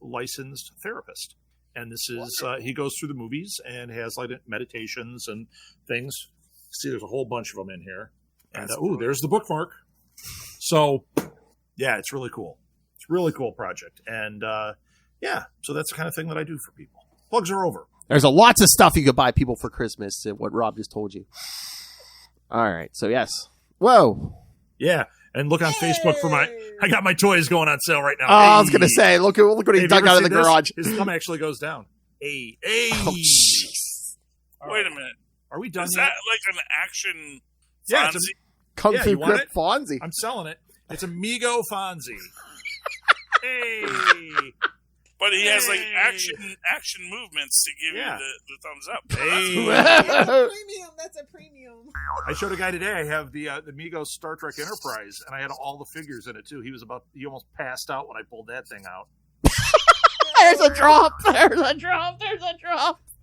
licensed therapist. And this is, he goes through the movies and has like meditations and things. See, there's a whole bunch of them in here. And, there's the bookmark. So, yeah, it's really cool. It's a really cool project. And, so that's the kind of thing that I do for people. Plugs are over. There's a lots of stuff you could buy people for Christmas, what Rob just told you. All right, so yes. Whoa. Yeah, and look on Facebook for I got my toys going on sale right now. Oh, I was going to say, look what he dug out of the garage. His thumb actually goes down. Hey. Oh, jeez. Wait a minute. Are we done Is yet? that like an action Yeah, Fonzie? Kung Fu you want Grip it? Fonzie. I'm selling it. It's Amigo Fonzie. Hey. But he has like action movements to give you the thumbs up. Hey. Premium. That's a premium. I showed a guy today. I have the Migos Star Trek Enterprise, and I had all the figures in it too. He almost passed out when I pulled that thing out. There's a drop. I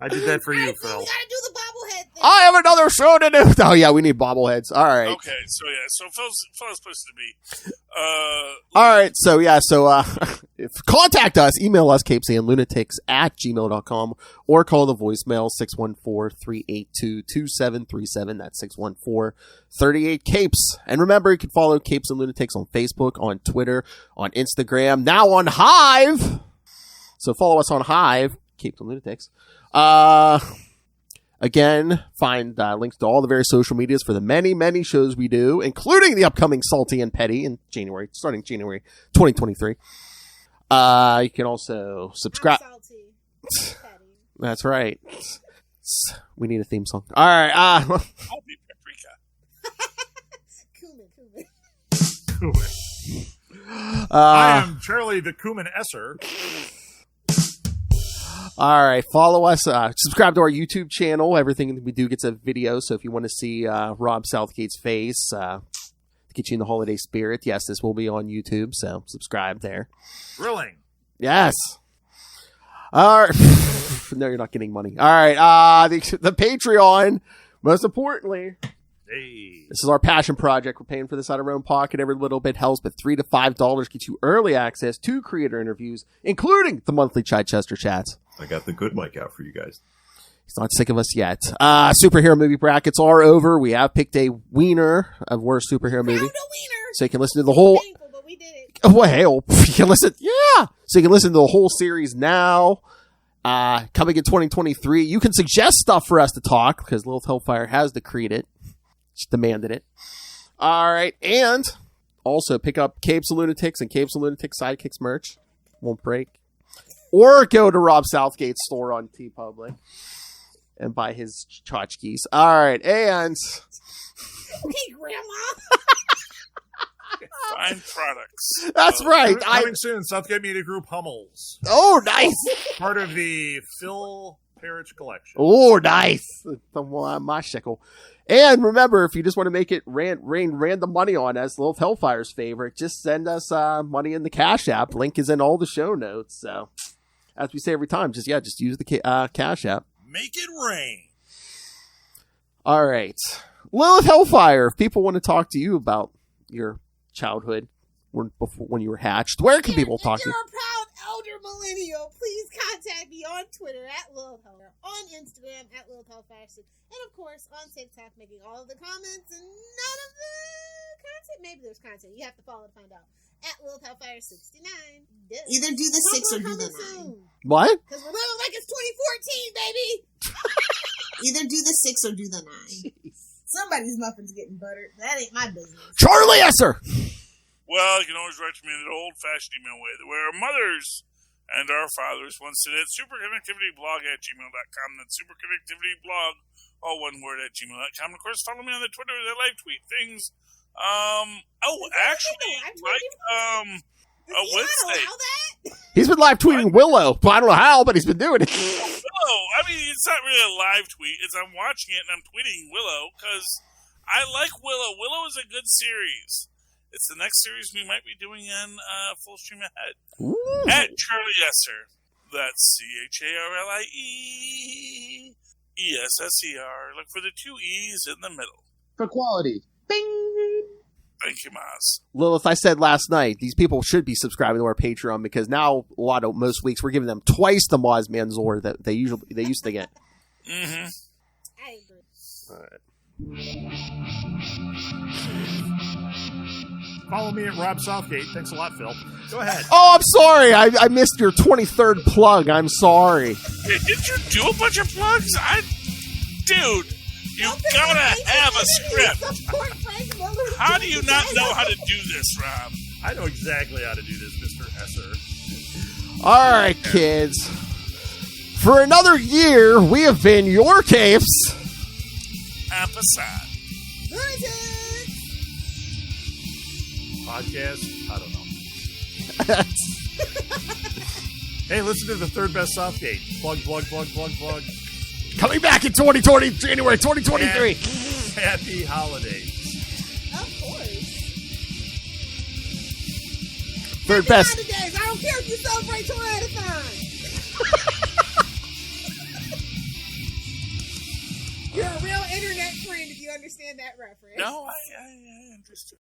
did that for you, We Phil. gotta do the bobblehead thing. I have another show to do. Oh, yeah, we need bobbleheads. All right. Okay, so Phil's supposed to be. All right, contact us. Email us, CapesandLunatics@gmail.com, or call the voicemail 614-382-2737. That's 614-38-CAPES. And remember, you can follow Capes and Lunatics on Facebook, on Twitter, on Instagram, now on Hive. So follow us on Hive, Capes and Lunatics. Again, find links to all the various social medias for the many, many shows we do, including the upcoming Salty and Petty in starting January 2023. You can also subscribe. Salty. That's right. We need a theme song. All right. I'll be Paprika. Cumin. I am Charlie the Cumin Esser. All right, follow us. Subscribe to our YouTube channel. Everything we do gets a video, so if you want to see Rob Southgate's face to get you in the holiday spirit, yes, this will be on YouTube, so subscribe there. Thrilling. Yes. All right. No, you're not getting money. All right, the Patreon, most importantly. Hey. This is our passion project. We're paying for this out of our own pocket. Every little bit helps, but $3 to $5 gets you early access to creator interviews, including the monthly Chichester chats. I got the good mic out for you guys. He's not sick of us yet. Superhero movie brackets are over. We have picked a wiener of worst superhero movie. So you can listen to the whole... Painful, but we did it. Well, hell, you can listen... Yeah! So you can listen to the whole series now. Coming in 2023. You can suggest stuff for us to talk, because Lilith Hellfire has decreed it. She demanded it. All right. And also pick up Capes and Lunatics and Capes and Lunatics Sidekicks merch. Won't break. Or go to Rob Southgate's store on TeePublic and buy his tchotchkes. All right. And... Okay, Grandma. Fine products. That's right. Coming soon, Southgate Media Group Hummels. Oh, nice. Part of the Phil Perich collection. Oh, nice. My shekel. And remember, if you just want to make it rain random money on us, Lilith Hellfire's favorite, just send us money in the Cash App. Link is in all the show notes. So, as we say every time, just use the Cash App. Make it rain. All right. Lilith Hellfire, if people want to talk to you about your childhood when you were hatched, where can people talk to you? If you're a proud elder millennial, please contact me on Twitter at Lilith Hellfire, on Instagram at Lilith Hellfire, and of course on TikTok, making all of the comments and none of the content.Maybe there's content. You have to follow to find out. At Lilith Hellfire 69. Either do the 6 or do the 9. What? Because we're living like it's 2014, baby. Either do the 6 or do the 9. Somebody's muffin's getting buttered. That ain't my business. Charlie Esser! Well, you can always write to me in an old-fashioned email way, where our mothers and our fathers once did at superconnectivityblog@gmail.com. That's superconnectivityblog, all one word, at gmail.com. Of course, follow me on the Twitter as I live tweet things. Wednesday. He's been live tweeting Willow. I don't know how, but he's been doing it. Willow, I mean, it's not really a live tweet. It's I'm watching it and I'm tweeting Willow because I like Willow. Willow is a good series. It's the next series we might be doing in full stream ahead. Ooh. At Charlie Esser. That's CharlieEsser. Look for the 2 E's in the middle. For quality. Bing! Thank you, Maz. Lilith, I said last night, these people should be subscribing to our Patreon because now most weeks we're giving them twice the Maz Manzor that they used to get. Mm-hmm. I agree. All right. Follow me at Rob Southgate. Thanks a lot, Phil. Go ahead. Oh, I'm sorry. I missed your 23rd plug. I'm sorry. Hey, did you do a bunch of plugs? Dude, you gotta have a script. How do you not know how to do this, Rob? I know exactly how to do this, Mr. Esser. All right, kids. For another year, we have been your Capes. Episode. Podcast? I don't know. Hey, listen to the third best Southgate. Plug. Coming back in 2020, January 2023. Happy holidays. Of course. Third best. Holidays. I don't care if you celebrate Toyota-thon. You're a real internet friend if you understand that reference. No, I understood.